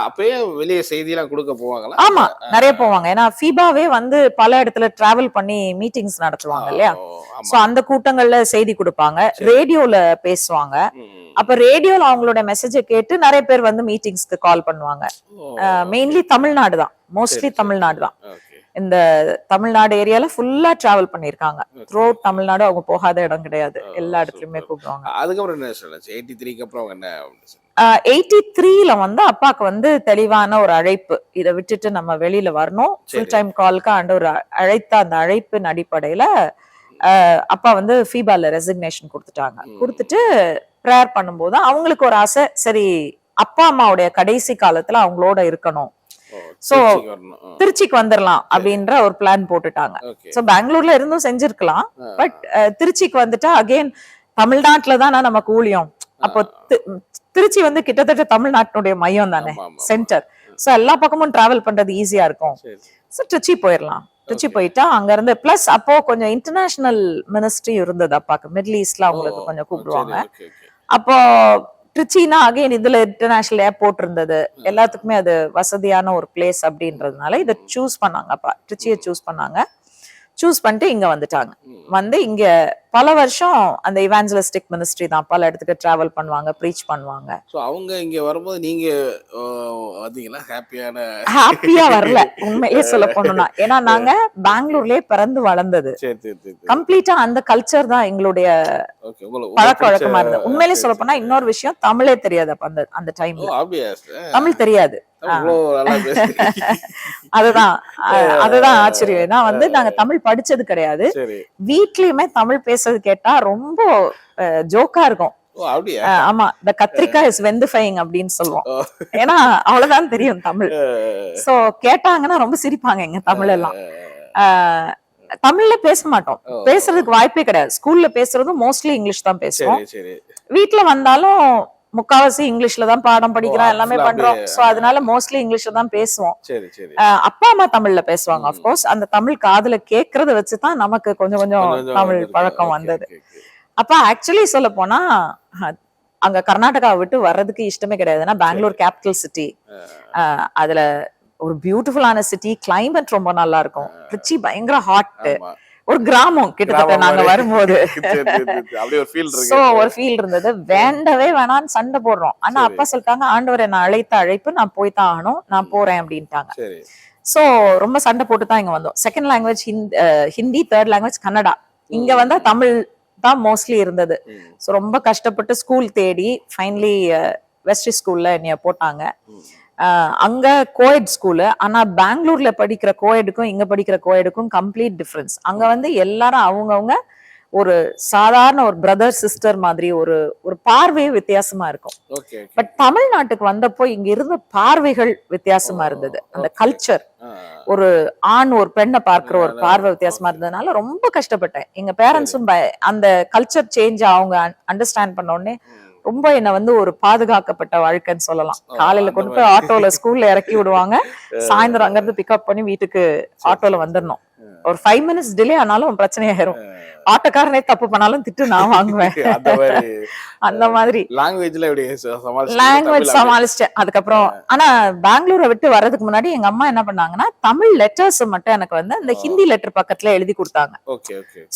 அப்பயே வெளிய செய்தி எல்லாம் கொடுக்க போவாங்களா? ஆமா, நிறைய போவாங்க. ஏன்னா ஃபீபாவே வந்து பல இடத்துல டிராவல் பண்ணி மீட்டிங்ஸ் நடத்துவாங்க இல்லையா. சோ அந்த கூட்டங்கள்ல செய்தி கொடுப்பாங்க, ரேடியோல பேசுவாங்க. அப்ப ரேடியோல அவங்களோட மெசேஜை கேட்டு நிறைய பேர் வந்து மீட்டிங்ஸ்க்கு கால் பண்ணுவாங்க. மெயின்லி தமிழ்நாடு தான், மோஸ்ட்லி தமிழ்நாடு தான். இந்த தமிழ்நாடு ஏரியால ஃபுல்லா டிராவல் பண்ணிருக்காங்க. த்ரூ தமிழ்நாடு அவங்க போகாத இடம் கிடையாது, எல்லா இடத்துலயுமே கூப்பிடுவாங்க. அதுக்கப்புறம் என்ன சொல்லுச்சு? 83க்கு அப்புறம் என்ன? 83ல வந்து அப்பாக்கு வந்து தெளிவான ஒரு அழைப்பு, இதை விட்டுட்டு நம்ம வெளியில வரணும், ஃபுல் டைம் கால்க்கு ஆண்டவர் அழைத்த அந்த அழைப்பின் அடிப்படையில அப்பா வந்து ஃபீபால ரெசிக்னேஷன் கொடுத்துட்டாங்க. கொடுத்துட்டு ப்ரேயர் பண்ணும்போது அவங்களுக்கு ஒரு ஆசை, சரி அப்பா அம்மாவுடைய கடைசி காலத்துல அவங்களோட இருக்கணும், சோ திருச்சிக்கு வந்துடலாம் அப்படின்ற ஒரு பிளான் போட்டுட்டாங்க. சோ பெங்களூர்ல இருந்தும் செஞ்சிருக்கலாம், பட் திருச்சிக்கு வந்துட்டா அகைன் தமிழ்நாட்டுல தானே நமக்கு ஊழியம். அப்போ திருச்சி வந்து கிட்டத்தட்ட தமிழ்நாட்டினுடைய மையம் தானே, சென்டர். சோ எல்லா பக்கமும் டிராவல் பண்றது ஈஸியா இருக்கும். சோ திருச்சி போயிடலாம். திருச்சி போயிட்டா அங்க இருந்து பிளஸ் அப்போ கொஞ்சம் இன்டர்நேஷனல் மினிஸ்ட்ரி இருந்தது அப்பாக்கு, மிடில் ஈஸ்ட்ல அவங்களுக்கு கொஞ்சம் கூப்பிடுவாங்க. அப்போ திருச்சினா அகைன் இதுல இன்டர்நேஷனல் ஏர்போர்ட் இருந்தது, எல்லாத்துக்குமே அது வசதியான ஒரு பிளேஸ் அப்படின்றதுனால இதை சூஸ் பண்ணாங்க. அப்பா திருச்சியை சூஸ் பண்ணாங்க. சூஸ் பண்ணிட்டு இங்க வந்துட்டாங்க. வந்து இங்க பல வருஷம் அந்த இவாஞ்சலிஸ்டிக் மினிஸ்ட்ரி தான், பல இடத்துக்கு டிராவல் பண்ணுவாங்க, ப்ரீச் பண்ணுவாங்க. சோ அவங்க இங்க வரும்போது நீங்க வந்தீங்களா? ஹாப்பியா வரல உண்மையிலேயே சொல்ல போனோம்னா. ஏன்னா நாங்க பெங்களூர்லயே பிறந்து வளர்ந்தது, கம்ப்ளீட்டா அந்த கல்ச்சர் தான் எங்களுடைய பழக்க வழக்கமா இருந்தது. உண்மையிலேயே சொல்ல போனா இன்னொரு விஷயம், தமிழே தெரியாது அப்ப அந்த டைம்ல. தமிழ் தெரியாது. அதுதான் ஆச்சரியம். ஏன்னா வந்து நாங்க தமிழ் படிச்சது கிடையாது, வீட்லயுமே தமிழ் பேசுறது கேட்டா ரொம்ப ஜோக்கா இருக்கும். ஆமா, இந்த கத்திரிக்காய் இஸ் வெந்துஃபைங் அப்படின்னு சொல்லுவோம். ஏன்னா அவ்வளவுதான் தெரியும் தமிழ். சோ கேட்டாங்கன்னா ரொம்ப சிரிப்பாங்க எங்க தமிழ் எல்லாம். தமிழ்ல பேச மாட்டோம், பேசுறதுக்கு வாய்ப்பே கிடையாது. ஸ்கூல்ல பேசுறதும் மோஸ்ட்லி இங்கிலீஷ் தான் பேசுவோம். வீட்டுல வந்தாலும் முக்காவாசி இங்கிலீஷ்ல தான் பாடம் படிக்கிறோம், எல்லாமே பண்றோம். சோ அதனால மோஸ்ட்லி இங்கிலீஷ்ல தான் பேசுவோம். அப்பா அம்மா தமிழ்ல பேசுவாங்க. அப்கோர்ஸ் அந்த தமிழ் காதுல கேக்குறத வச்சுதான் நமக்கு கொஞ்சம் கொஞ்சம் தமிழ் பழக்கம் வந்தது. அப்ப ஆக்சுவலி சொல்ல போனா அங்க கர்நாடகாவை விட்டு வர்றதுக்கு இஷ்டமே கிடையாது. ஏன்னா பெங்களூர் கேபிட்டல் சிட்டி, அதுல ஒரு பியூட்டிஃபுல்லான சிட்டி, கிளைமேட் ரொம்ப நல்லா இருக்கும். திருச்சி பயங்கர ஹாட், ஒரு கிராமம் கிட்டத்தட்ட நாங்க வரும்போது. சோ ஒரு ஃபீல் இருந்தது. வேண்டவே வேணான்னு சண்டை போடுறோம். ஆனா அப்பா சொல்லிட்டாங்க, ஆண்டவர் என்ன அழைத்த அழைப்பு, நான் போய் தான் ஆகணும், நான் போறேன் அப்படின்ட்டாங்க. சோ ரொம்ப சண்டை போட்டு தான் இங்க வந்தோம். Second language Hindi, third language Kannada. இங்க வந்தா தமிழ் தான் மோஸ்ட்லி இருந்தது. சோ ரொம்ப கஷ்டப்பட்டு ஸ்கூல் தேடி ஃபைனலி வெஸ்ட்ரி ஸ்கூல்ல என்னைய போட்டாங்க. அங்க கோயட் ஸ்கூலு. ஆனா பெங்களூர்ல படிக்கிற கோயடுக்கும் இங்க படிக்கிற கோயடுக்கும் கம்ப்ளீட் டிஃபரன்ஸ். அங்க வந்து எல்லாரும் அவங்கவுங்க ஒரு சாதாரண ஒரு பிரதர் சிஸ்டர் மாதிரி ஒரு பார்வையே வித்தியாசமா இருக்கும். பட் தமிழ்நாட்டுக்கு வந்தப்போ இங்க இருந்த பார்வைகள் வித்தியாசமா இருந்தது. அந்த கல்ச்சர், ஒரு ஆண் ஒரு பெண்ணை பார்க்கிற ஒரு பார்வை வித்தியாசமா இருந்ததுனால ரொம்ப கஷ்டப்பட்டேன். எங்க பேரண்ட்ஸும் அந்த கல்ச்சர் சேஞ்ச் அவங்க அண்டர்ஸ்டாண்ட் பண்ண உடனே ரொம்ப என்ன வந்து ஒரு பாதுகாக்கப்பட்ட வாழ்க்கைன்னு சொல்லலாம். காலையில கொண்டு போய் ஆட்டோல ஸ்கூல்ல இறக்கி விடுவாங்க, சாயந்தரம் அங்க இருந்து பிக்கப் பண்ணி வீட்டுக்கு ஆட்டோல வந்துடணும். ஒரு 5 minutes டிலே ஆனாலும் பிரச்சனையாயிரும். ஆட்டோக்காரனே தப்பு பண்ணாலும் திட்டு நான் வாங்குவேன். அந்த மாதிரி லாங்குவேஜ் சமாளிச்சிட்டேன். அதுக்கப்புறம் ஆனா பெங்களூரை விட்டு வர்றதுக்கு முன்னாடி எங்க அம்மா என்ன பண்ணாங்கன்னா, தமிழ் லெட்டர்ஸ் மட்டும் எனக்கு வந்து இந்த ஹிந்தி லெட்டர் பக்கத்துல எழுதி கொடுத்தாங்க.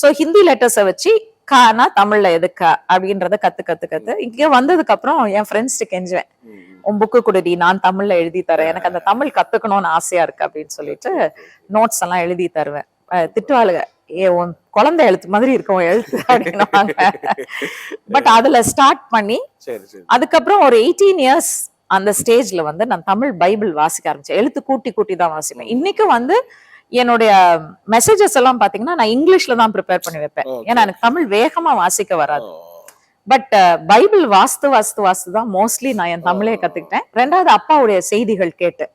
சோ ஹிந்தி லெட்டர்ஸ வச்சு கானா தமிழ்ல எதுக்கா அப்படின்றத கத்து இங்க வந்ததுக்கு அப்புறம் என் ஃப்ரெண்ட்ஸ் கெஞ்சுவேன், உன் புக்கு கொடுடி, நான் தமிழ்ல எழுதி தரேன், எனக்கு அந்த தமிழ் கத்துக்கணும்னு ஆசையா இருக்கு அப்படின்னு சொல்லிட்டு நோட்ஸ் எல்லாம் எழுதி தருவேன். திட்டுவாளுங்க, உன் குழந்தை எழுத்து மாதிரி இருக்கும் எழுத்து அப்படின்னுவாங்க. பட் அதுல ஸ்டார்ட் பண்ணி அதுக்கப்புறம் ஒரு 18 years அந்த ஸ்டேஜ்ல வந்து நான் தமிழ் பைபிள் வாசிக்க ஆரம்பிச்சேன். எழுத்து கூட்டி தான் வாசிப்பேன். இன்னைக்கு வந்து என்னுடைய மெசேஜஸ் எல்லாம் பாத்தீங்கன்னா நான் இங்கிலீஷ்ல தான் ப்ரிப்பேர் பண்ணி வைப்பேன். ஏன்னா எனக்கு தமிழ் வேகமா வாசிக்க வராது. பட் பைபிள் வாஸ்து தான் மோஸ்ட்லி நான் என் தமிழே கத்துக்கிட்டேன். ரெண்டாவது அப்பாவுடைய செய்திகள் கேட்டு,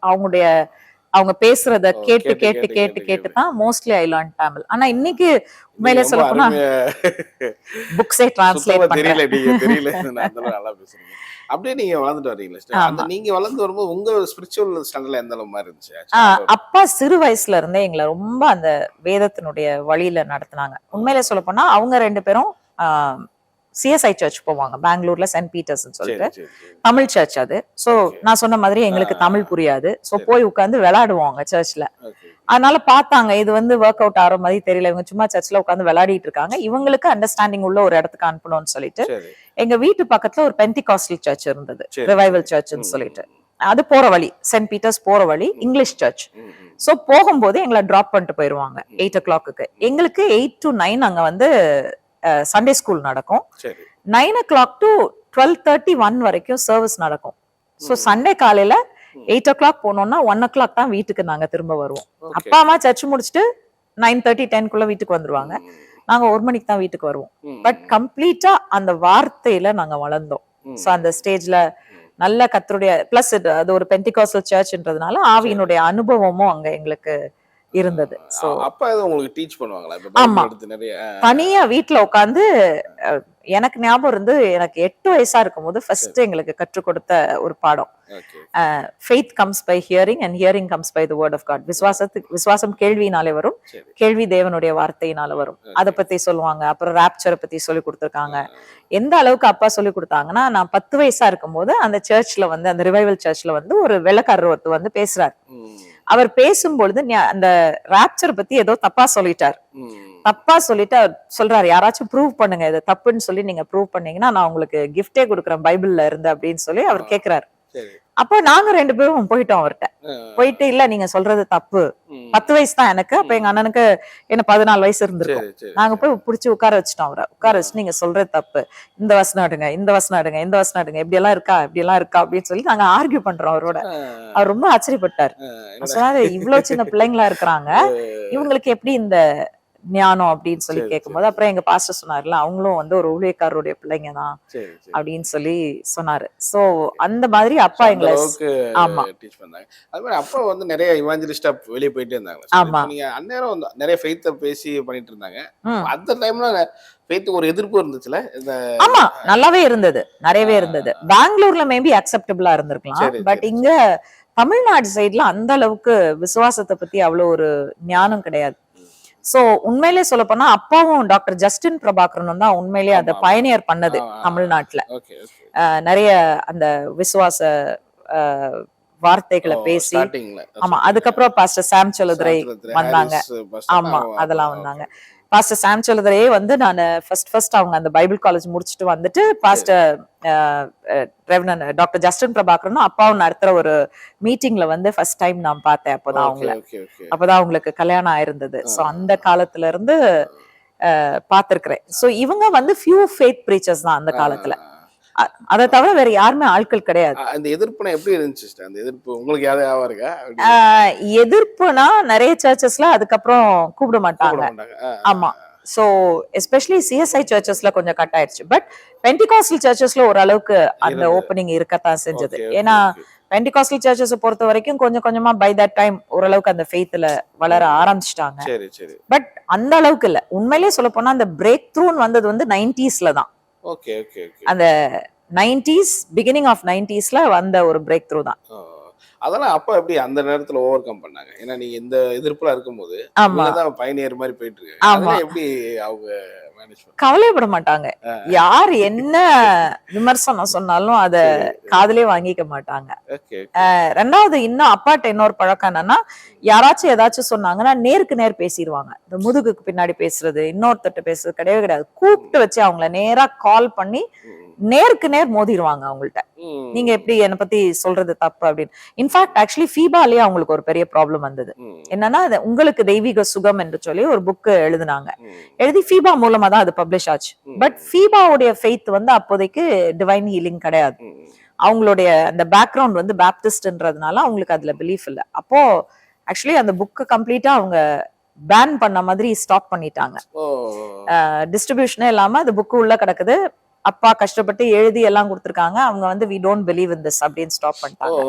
அவங்க பேசுறத கேட்டு தான் மோஸ்ட்லி ஐ லேர்ன் தமிழ். ஆனா இன்னைக்கு உண்மையிலே சொல்ல போனா புக்ஸே டிரான்ஸ்லேட் பண்றேன். அப்படியே நீங்க வளர்ந்துட்டு வரீங்களா? அந்த நீங்க வளர்ந்து வரும்போது உங்க ஸ்பிரிச்சுவல் ஸ்டாண்டர்ட்ல எந்த அளவு மாதிரி இருந்துச்சு? அப்பா சிறு வயசுல இருந்தே எங்களை ரொம்ப அந்த வேதத்தினுடைய வழியில நடத்தினாங்க. உண்மையிலே சொல்ல போனா அவங்க 2 பேரும் சிஎஸ்ஐ சர்ச் போவாங்க பெங்களூர்ல, சென்ட் பீட்டர்ஸ் சொல்லிட்டு தமிழ் சர்ச் அது. சோ நான் சொன்ன மாதிரி எங்களுக்கு தமிழ் புரியாது. சோ போய் உட்கார்ந்து விளையாடுவாங்க சர்ச்ல. அதனால பார்த்தாங்க, இது வந்து ஒர்க் அவுட் ஆகிற மாதிரி தெரியல, இவங்க சும்மா சர்ச்ல உட்காந்து விளையாடிட்டு இருக்காங்க, இவங்களுக்கு அண்டர்ஸ்டாண்டிங் உள்ள ஒரு இடத்துக்கு அனுப்பணும்னு சொல்லிட்டு எங்க வீட்டு பக்கத்துல ஒரு பென்டிகாஸ்டல் சர்ச் இருந்தது, ரிவைவல் சர்ச்னு சொல்லிட்டு. அது போற வழி, சென்ட் பீட்டர்ஸ் போற வழி இங்கிலீஷ் சர்ச். சோ போகும்போது எங்களை டிராப் பண்ணிட்டு போயிருவாங்க 8 o'clock. எங்களுக்கு 8 to 9 அங்க வந்து சண்டே ஸ்கூல் நடக்கும். 9 o'clock to 12:31 வரைக்கும் சர்வீஸ் நடக்கும். சோ சண்டே காலையில 8 o'clock போனோம்னா 1 o'clock தான் வீட்டுக்கு நாங்க திரும்ப வருவோம். அப்பா அம்மா சர்ச் முடிச்சுட்டு 9:30 10 வீட்டுக்கு வந்துருவாங்க. நாங்க 1 மணிக்கு தான் வீட்டுக்கு வருவோம். பட் கம்ப்ளீட்டா அந்த வார்த்தையில நாங்க வளர்ந்தோம். சோ அந்த ஸ்டேஜ்ல நல்ல கர்த்தருடைய பிளஸ் அது ஒரு பென்டிகாஸ்டல் சர்ச்ன்றதுனால ஆவியினுடைய அனுபவமும் அங்க எங்களுக்கு இருந்தது. சோ அப்பா எதுவும் உங்களுக்கு டீச் பண்ணுவாங்களா? இப்ப ஆமா. பைபிள் எடுத்து நிறைய தனியா வீட்ல உட்கார்ந்து எனக்கு ஞாபகம் இருந்து எனக்கு 8 வயசா இருக்கும்போது ஃபர்ஸ்ட் எங்களுக்கு கற்றுக் கொடுத்த ஒரு பாடம். Okay. faith comes by hearing and hearing comes by the word of God. விசுவாசம் கேள்வியினாலே வரும், சரி. கேள்வி தேவனுடைய வார்த்தையினால வரும். அத பத்தி சொல்லுவாங்க. அப்புறம் ராப்சரை பத்தி சொல்லி கொடுத்திருக்காங்க. எந்த அளவுக்கு அப்பா சொல்லி கொடுத்தாங்கன்னா, நான் 10 வயசா இருக்கும்போது அந்த சர்ச்ல வந்து அந்த ரிவைவல் சர்ச்ல வந்து ஒரு வெள்ளக்காரர் ஒருத்தர் வந்து பேசுறாரு. அவர் பேசும்பொழுது அந்த ராப்சர் பத்தி ஏதோ தப்பா சொல்லிட்டார். தப்பா சொல்லிட்டு அவர் சொல்றாரு, யாராச்சும் ப்ரூவ் பண்ணுங்க, இதை தப்புன்னு சொல்லி நீங்க ப்ரூவ் பண்ணீங்கன்னா நான் உங்களுக்கு கிஃப்டே கொடுக்குறேன் பைபிள்ல இருந்து அப்படின்னு சொல்லி அவர் கேக்குறாரு. அப்ப நாங்க 2 பேரும் போயிட்டோம் அவர்கிட்ட. போயிட்டு இல்ல நீங்க சொல்றது தப்பு. 10 வயசு தான் எனக்கு. அப்ப எங்க அண்ணனுக்கு என்ன 14 வயசு இருந்திருக்கும். நாங்க போய் புடிச்சு உட்கார வச்சுட்டோம் அவரை. உட்கார வச்சு நீங்க சொல்றது தப்பு, இந்த வசனம் எடுங்க, இந்த வசனம் எடுங்க, இந்த வசனம் எடுங்க, இப்படி எல்லாம் இருக்கா, இப்படி எல்லாம் இருக்கா அப்படின்னு சொல்லி நாங்க ஆர்கியூ பண்றோம் அவரோட. அவர் ரொம்ப ஆச்சரியப்பட்டார். சொன்னாரு, இவ்வளவு சின்ன பிள்ளைங்களா இருக்கிறாங்க, இவங்களுக்கு எப்படி இந்த ஞானம் அப்படின்னு சொல்லி கேட்கும்போது அப்புறம் எங்க பாஸ்டர் சொன்னார்ல, அவங்களும் வந்து ஒரு ஊழியக்காரருடைய பிள்ளைங்க தான் அப்படின்னு சொல்லி சொன்னாரு. சோ அந்த மாதிரி அப்பா எங்களை ஆமா டீச் பண்ணாங்க. அது மாதிரி அப்பா வந்து நிறைய இவாஞ்சலிஸ்டா வெளியே போயிட்டே இருந்தாங்க. ஆமா. நீங்க அந்நேரம் நிறைய ஃபெய்த்த பேசி பண்ணிட்டு இருந்தாங்க. அந்த டைம்ல ஃபெய்த்துக்கு ஒரு எதிர்ப்பு இருந்துச்சுல? ஆமா, நல்லாவே இருந்தது, நிறையவே இருந்தது. பெங்களூர்ல மேபி அக்செப்டபிளா இருந்திருக்கலாம். பட் இங்க தமிழ்நாடு சைட்ல அந்த அளவுக்கு விசுவாசத்தை பத்தி அவ்வளவு ஒரு ஞானம் கிடையாது. சோ உண்மையிலே சொல்ல போனா அப்பாவும் டாக்டர் ஜஸ்டின் பிரபாகரனும் தான் உண்மையிலேயே அதை பயனியர் பண்ணது தமிழ்நாட்டுல. நிறைய அந்த விசுவாச வார்த்தைகளை பேசி. ஆமா, அதுக்கப்புறம் பாஸ்டர் சாம் சலுதுரை வந்தாங்க. ஆமா, அதெல்லாம் வந்தாங்க. பாஸ்டர் சாம் சலுதுரையே வந்து நான் ஃபர்ஸ்ட் அவங்க அந்த பைபிள் காலேஜ் முடிச்சுட்டு வந்துட்டு பாஸ்டர் ரெவரண்ட் டாக்டர் ஜஸ்டின் பிரபாகரனும் அப்பாவும் நடத்துற ஒரு மீட்டிங்ல வந்து ஃபர்ஸ்ட் டைம் நான் பார்த்தேன். அப்பதான் அவங்களுக்கு கல்யாணம் ஆயிருந்தது. சோ அந்த காலத்துல இருந்து பாத்திருக்கிறேன். சோ இவங்க வந்து ஃபியூ ஃபெய்த் பிரீச்சர்ஸ் தான் அந்த காலத்துல. அதை தவிர வேற யாருமே ஆட்கள் கிடையாது. அந்த எதிர்ப்புனா எப்படி இருந்துச்சு? அந்த எதிர்ப்பு உங்களுக்கு யாராவது இருக்கா? எதிர்ப்புனா நிறைய சர்ச்சஸ்ல அதுக்கப்புறம் கூப்பிட மாட்டாங்க. ஆமா. சோ எஸ்பெஷலி சிஎஸ்ஐ சர்ச்சஸ்ல கொஞ்சம் கட் ஆயிடுச்சு. பட் பென்டிகாஸ்டல் சர்ச்சஸ்ல ஓரளவுக்கு அந்த ஓப்பனிங் இருக்கத்தான் செஞ்சது. ஏன்னா பென்டிகாஸ்டல் சர்ச்சஸ் பொறுத்த வரைக்கும் கொஞ்சம் கொஞ்சமா பை தட் டைம் ஓரளவுக்கு அந்த ஃபெய்த்ல வளர ஆரம்பிச்சிட்டாங்க. பட் அந்த அளவுக்கு இல்ல. உண்மையிலேயே சொல்ல போனா அந்த பிரேக் த்ரூன்னு வந்தது வந்து 90ஸ்ல தான். அந்த 90s பிகினிங் ஆஃப் 90ஸ்ல வந்த ஒரு பிரேக் த்ரூ தான். அதெல்லாம் அப்ப எப்படி அந்த நேரத்துல ஓவர் கம் பண்ணாங்க? ஏன்னா நீங்க இந்த எதிர்ப்புல இருக்கும்போது நீங்கதான் பயணியர் மாதிரி போயிட்டு இருக்காங்க. அதெல்லாம் எப்படி அவங்க கவலைப்பட மாட்டாங்க. யார் என்ன விமர்சனம் சொன்னாலும் அத காதுலயே வாங்கிக்க மாட்டாங்க. ரெண்டாவது இன்னும் அப்பாட்ட இன்னொரு பழக்கம் என்னன்னா, யாராச்சும் ஏதாச்சும் சொன்னாங்கன்னா நேருக்கு நேர் பேசிடுவாங்க. இந்த முதுகுக்கு பின்னாடி பேசுறது, இன்னொருத்தட்ட பேசுறது கிடையவே கிடையாது. கூப்பிட்டு வச்சு அவங்கள நேரா கால் பண்ணி நேருக்கு நேர் மோதிடுவாங்க அவங்கள்ட்ட. நீங்க எப்படி என்ன பத்தி சொல்றது தப்பு அப்படின்னு. இன்ஃபேக்ட் ஆக்சுவலி ஃபீபாலேயே அவங்களுக்கு ஒரு பெரிய ப்ராப்ளம் வந்தது. என்னன்னா, உங்களுக்கு தெய்வீக சுகம் என்று சொல்லி ஒரு புக் எழுதினாங்க. எழுதி ஃபீபா மூலமா தான் அது பப்ளிஷ் ஆச்சு. பட் ஃபீபாவுடைய ஃபெய்த் வந்து அப்போதைக்கு டிவைன் ஹீலிங் கிடையாது. அவங்களுடைய அந்த பேக்ரவுண்ட் வந்து பேப்டிஸ்ட்ன்றதுனால அவங்களுக்கு அதுல பிலீஃப் இல்லை. அப்போ ஆக்சுவலி அந்த புக் கம்ப்ளீட்டா அவங்க பேன் பண்ண மாதிரி ஸ்டாப் பண்ணிட்டாங்க. டிஸ்ட்ரிபியூஷனே இல்லாம அந்த புக்கு உள்ள கிடக்குது. அப்பா கஷ்டப்பட்டு எழுதி எல்லாம் கொடுத்திருக்காங்க. அவங்க வந்து we don't believe in this அப்படின்னு ஸ்டாப் பண்ணிட்டாங்க.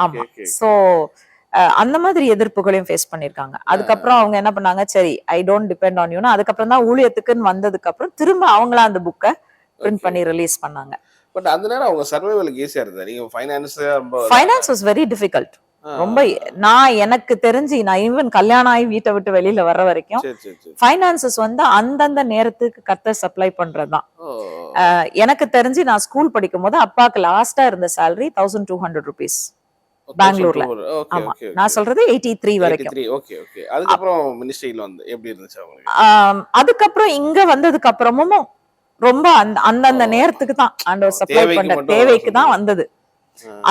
ஆமா. சோ அந்த மாதிரி எதிர்ப்புகளையும் ஃபேஸ் பண்ணிருக்காங்க. அதுக்கப்புறம் அவங்க என்ன பண்ணாங்க, சரி ஐ டோன்ட் டிபெண்ட் ஆன் யூனா அதுக்கப்புறம் தான் ஊழியத்துக்குன்னு வந்ததுக்கு அப்புறம் திரும்ப அவங்களா அந்த புக்கை பிரிண்ட் பண்ணி ரிலீஸ் பண்ணாங்க. பட் அந்த நேரம் அவங்க சர்வைவலுக்கு ஈஸியா இருந்தது. நீங்க ஃபைனான்ஸ் வாஸ் வெரி டிஃபிகல்ட். ரொம்ப நான் எனக்கு தெரிஞ்சு நான் ஈவன் கல்யாணம் ஆகி வீட்டை விட்டு வெளியில வர்ற வரைக்கும் ஃபைனான்சஸ் வந்து அந்தந்த நேரத்துக்கு கர்த்தர் சப்ளை பண்றதுதான். எனக்கு தெரிஞ்சு நான் ஸ்கூல் படிக்கும் போது அப்பாக்கு லாஸ்டா இருந்த salary 1200 rupees பெங்களூர்ல. ஆமா, நான் சொல்றது 83 வரைக்கும். அதுக்கப்புறம் மினிஸ்ட்ரியில வந்து எப்படி இருந்துச்சு அவங்களுக்கு? அதுக்கப்புறம் இங்க வந்ததுக்கு அப்புறமும் ரொம்ப அந்தந்த நேரத்துக்கு தான் ஆண்டவர் சப்ளை பண்ற தேவைக்கு தான் வந்தது.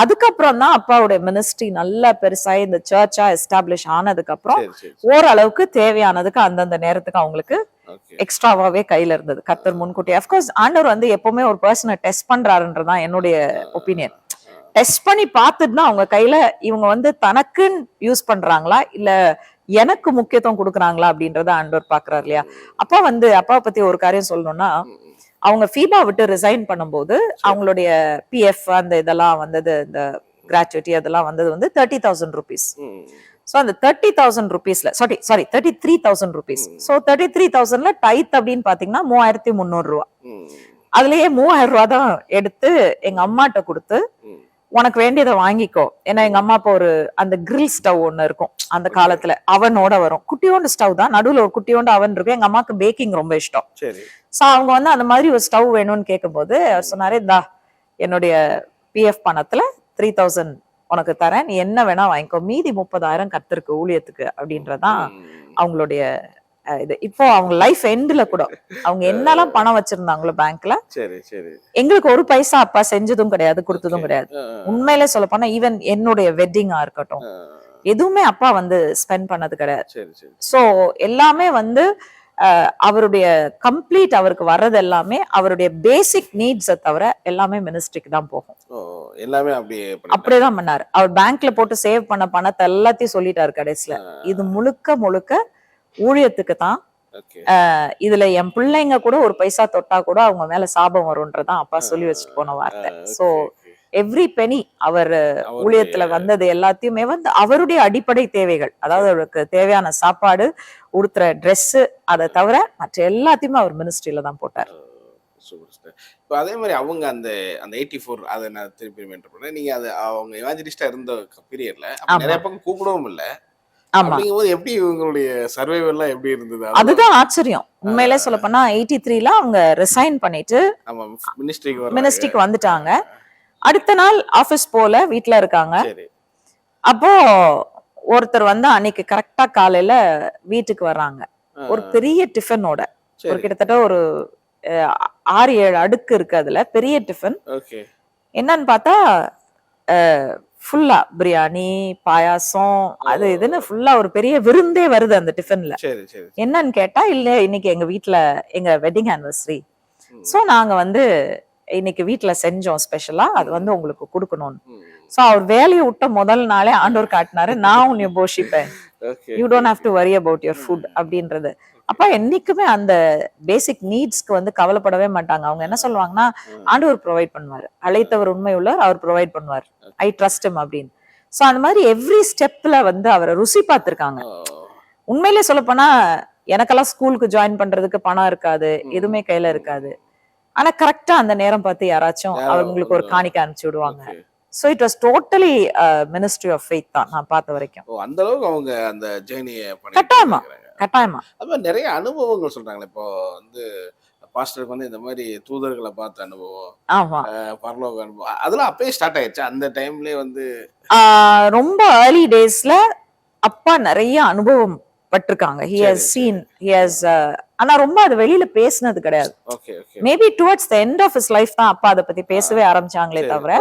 அதுக்கப்புறம் தான் அப்பாவுடைய மினிஸ்ட்ரி நல்லா பெருசாகி இந்த சர்ச்சா எஸ்டாப்ளிஷ் ஆனதுக்கு அப்புறம் ஓரளவுக்கு தேவையானதுக்கு அந்தந்த நேரத்துக்கு அவங்களுக்கு எக்ஸ்ட்ராவாவே கையில இருந்தது. கர்த்தர் முன்கூட்டி அஃப்கோர்ஸ் ஆண்டவர் வந்து எப்பவுமே ஒரு பர்சனை டெஸ்ட் பண்றாருன்றதான் என்னுடைய ஒப்பீனியன். டெஸ்ட் பண்ணி பார்த்துட்டு தான் அவங்க கையில இவங்க வந்து தனக்குன்னு யூஸ் பண்றாங்களா இல்ல எனக்கு முக்கியத்துவம் கொடுக்குறாங்களா அப்படின்றத ஆண்டவர் பாக்குறாரு இல்லையா. அப்பா வந்து அப்பாவை பத்தி ஒரு காரியம் சொல்லணும்னா, அவங்க ஃபீபா விட்டு ரிசைன் பண்ணும்போது அவங்களுடைய பிஎஃப் அந்த இதெல்லாம் வந்தது, இந்த கிராச்சுவிட்டி அதெல்லாம் வந்தது வந்து 30,000 rupees. ஸோ அந்த 30,000 rupeesல சாரி 33,000 rupees. ஸோ 33,000ல டைத் அப்படின்னு பாத்தீங்கன்னா 3,300 ரூபா. அதுலயே 3,000 ரூபா தான் எடுத்து எங்க அம்மாட்ட கொடுத்து உனக்கு வேண்டியதை வாங்கிக்கோ. ஏன்னா எங்க அம்மா இப்போ ஒரு அந்த கிரில் ஸ்டவ் ஒண்ணு இருக்கும் அந்த காலத்துல, அவனோட வரும், குட்டியோண்டு ஸ்டவ் தான், நடுவுல ஒரு குட்டியோண்டு அவன் இருக்கும். எங்க அம்மாக்கு பேக்கிங் ரொம்ப இஷ்டம். சோ அவங்க வந்து அந்த மாதிரி ஒரு ஸ்டவ் வேணும்னு கேட்கும்போது அவர் சொன்னாரு, இந்தா என்னுடைய பிஎஃப் பணத்துல 3,000 உனக்கு தரேன், நீ என்ன வேணா வாங்கிக்கோ, மீதி 30,000 கத்திருக்கு ஊழியத்துக்கு அப்படின்றதான் அவங்களுடைய இது. இப்போ அவங்க லைஃப் எண்ட்ல கூட அவங்க என்னெல்லாம் பணம் வச்சிருந்தாங்களோ பேங்க்ல, எங்களுக்கு ஒரு பைசா அப்பா செஞ்சதும் கிடையாது, கொடுத்ததும் கிடையாது. உண்மையிலே சொல்ல போனா ஈவன் என்னுடைய வெட்டிங்கா இருக்கட்டும் எதுவுமே அப்பா வந்து ஸ்பெண்ட் பண்ணது கிடையாது. சோ எல்லாமே வந்து அவருடைய கம்ப்ளீட் அவருக்கு வர்றது எல்லாமே அவருடைய பேசிக் நீட்ஸை தவிர எல்லாமே மினிஸ்ட்ரிக்கு தான் போகும். எல்லாமே அப்படியேதான் பண்ணாரு. அவர் பேங்க்ல போட்டு சேவ் பண்ண பணத்தை எல்லாத்தையும் சொல்லிட்டாரு கடைசியில, இது முழுக்க முழுக்க ஊழியத்துக்கு தான். இதுல என் பிள்ளைங்க கூட ஒரு பைசா தொட்டா கூட அவங்க மேல சாபம் வரும்ன்றதான் அப்பா சொல்லி வச்சுட்டு போன வார்த்தை. சோ எவ்ரி பெனி அவர் ஊழியத்துல வந்தது எல்லாத்தையுமே வந்து அவருடைய அடிப்படை தேவைகள், அதாவது அவருக்கு தேவையான சாப்பாடு, உடுத்துற ட்ரெஸ், அதை தவிர மற்ற எல்லாத்தையுமே அவர் மினிஸ்ட்ரியில தான் போட்டார். இப்போ அதே மாதிரி அவங்க அந்த 84 அதை நான் திருப்பி மென்ஷன் பண்ணேன். நீங்க அது அவங்க எவாஞ்சலிஸ்டா இருந்த பீரியட்ல நிறைய பக்கம் கூப்பிடவும் இல்ல. அப்படிங்கும்போது எப்படி இவங்களுடைய சர்வைவல்லாம் எப்படி இருந்தது? அதுதான் ஆச்சரியம். உண்மையிலே சொல்ல போனா 83ல அவங்க ரிசைன் பண்ணிட்டு மினிஸ்ட்ரிக்கு வந்துட்டாங்க. அடுத்த நாள் ஆபீஸ் போல வீட்டுல இருக்காங்க. அப்போ ஒருத்தர் வந்து அன்னைக்கு கரெக்டா காலையில வீட்டுக்கு வர்றாங்க ஒரு பெரிய டிஃபனோட. ஒரு கிட்டத்தட்ட ஒரு 6-7 அடுக்கு இருக்கு அதுல, பெரிய டிஃபன். என்னன்னு பார்த்தா ஃபுல்லா பிரியாணி, பாயாசம், அது இதுன்னு ஃபுல்லா ஒரு பெரிய விருந்தே வருது அந்த டிஃபன்ல. என்னன்னு கேட்டா, இல்ல இன்னைக்கு எங்க வீட்டுல எங்க வெட்டிங் ஆனிவர்சரி, சோ நாங்க வந்து இன்னைக்கு வீட்டுல செஞ்சோம் ஸ்பெஷலா, அது வந்து உங்களுக்கு கொடுக்கணும்னு. சோ அவர் வேலையை விட்ட முதல் நாளே ஆண்டவர் காட்டினாரு, நான் உன்னை போஷிப்பேன், you don't have to worry about your food அப்படின்றது. அப்ப என்னைக்குமே அந்த பேசிக் நீட்ஸ்க்கு வந்து கவலைப்படவே மாட்டாங்க. அவங்க என்ன சொல்லுவாங்கன்னா, ஆண்டவர் ப்ரொவைட் பண்ணுவாரு, அழைத்தவர் உண்மை உள்ளவர், அவர் ப்ரொவைட் பண்ணுவார், ஐ ட்ரஸ்ட் ஹிம் அப்படின்னு. சோ அந்த மாதிரி எவ்ரி ஸ்டெப்ல வந்து அவரை ருசி பார்த்திருக்காங்க. உண்மையிலே சொல்ல போனா எனக்கெல்லாம் ஸ்கூலுக்கு ஜாயின் பண்றதுக்கு பணம் இருக்காது, எதுவுமே கையில இருக்காது. ஆனா கரெக்டா அந்த நேரம் பார்த்து யாராச்சும் அவங்களுக்கு ஒரு காணிக்கை அனுப்பிச்சு விடுவாங்க. So it was totally ministry of faith தான் நான் பார்த்த வரைக்கும். அந்த அளவுக்கு அவங்க அந்த ஜர்னியை கட்டாயமா கட்டாயமா அது நிறைய அனுபவங்கள் சொல்றாங்களே. இப்போ வந்து பாஸ்டருக்கு வந்து இந்த மாதிரி தூதர்களை பார்த்த அனுபவம், ஆமா, பரலோக அனுபவம், அதெல்லாம் அப்பயே ஸ்டார்ட் ஆயிடுச்சு அந்த டைம்லயே வந்து. ரொம்ப ஏர்லி டேஸ்ல அப்பா நிறைய அனுபவம் பட்டிருக்காங்க. he has seen, he has ஆனா ரொம்ப அது வெளியில பேசினது கிடையாது. Maybe towards the end of his life தான் அப்பா அதை பத்தி பேசவே ஆரம்பிச்சாங்களே தவிர,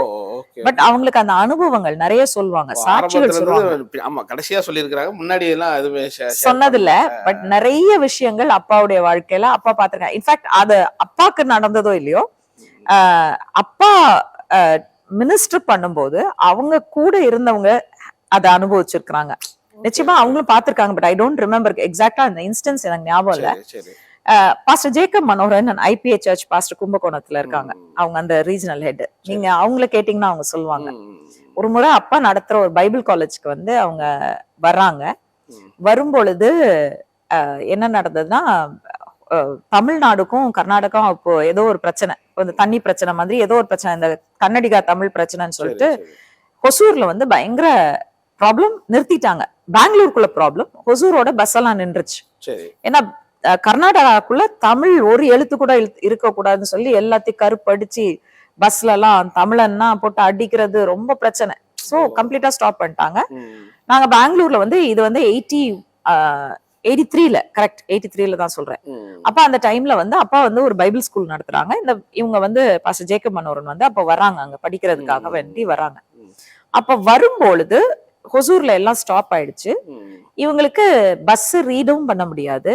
பட் அவங்களுக்கு அந்த அனுபவங்கள் நிறைய சொல்லுவாங்க, சாட்சிகள் சொல்லுவாங்க. ஆமா, கடைசியா சொல்லிருக்காங்க, முன்னாடி எல்லாம் எதுவுமே சொன்னது இல்ல. பட் நிறைய விஷயங்கள் அப்பாவுடைய வாழ்க்கையில அப்பா பாத்துருக்காங்க. இன்ஃபேக்ட் அது அப்பாக்கு நடந்ததோ இல்லையோ, அப்பா மினிஸ்டர் பண்ணும்போது அவங்க கூட இருந்தவங்க அதை அனுபவிச்சிருக்காங்க. நிச்சயமா அவங்களும் பாத்திருக்காங்க. பட் ஐ டோன்ட் ரிமெம்பர் எக்ஸாக்டா அந்த இன்ஸ்டன்ஸ், எனக்கு ஞாபகம் இல்ல. Pastor Jacob Manoharan IPA church pastor கும்பகோணத்துல இருக்காங்க, அவங்க அந்த ரீஜனல் ஹெட். நீங்க அவங்கள கேட்டீங்கன்னா அவங்க சொல்லுவாங்க. ஒரு முறை அப்பா நடத்துற ஒரு பைபிள் காலேஜ்க்கு வந்து அவங்க வர்றாங்க. வரும்பொழுது என்ன நடந்ததுன்னா, தமிழ்நாடுக்கும் கர்நாடகம் அப்போ ஏதோ ஒரு பிரச்சனை, இந்த தண்ணி பிரச்சனை மாதிரி ஏதோ ஒரு பிரச்சனை, இந்த கன்னடிகா தமிழ் பிரச்சனைன்னு சொல்லிட்டு ஹொசூர்ல வந்து பயங்கர ப்ராப்ளம், நிறுத்திட்டாங்க. பெங்களூருக்குள்ள ப்ராப்ளம், ஹொசூரோட பஸ் எல்லாம் நின்றுச்சு. ஏன்னா கர்நாடகாக்குள்ள தமிழ் ஒரு எழுத்து கூட இருக்க கூடாதுன்னு சொல்லி எல்லாத்தையும் கருப்படிச்சு பஸ்ல எல்லாம் தமிழன்னா போட்டு அடிக்கிறது, ரொம்ப பிரச்சனை. சோ கம்ப்ளீட்டா ஸ்டாப் பண்ணிட்டாங்க. நாங்க பெங்களூர்ல வந்து இது வந்து 83ல கரெக்ட் 83ல தான் சொல்றேன். அப்ப அந்த டைம்ல வந்து அப்பா வந்து ஒரு பைபிள் ஸ்கூல் நடத்துறாங்க. இவங்க வந்து பாஸ்டர் ஜேக்கப் மனோகரன் வந்து அப்ப வராங்க, அங்க படிக்கிறதுக்காக வேண்டி வராங்க. அப்ப வரும்பொழுது ஹொசூர்ல எல்லாம் ஸ்டாப் ஆயிடுச்சு. இவங்களுக்கு பஸ் ரீடும் பண்ண முடியாது.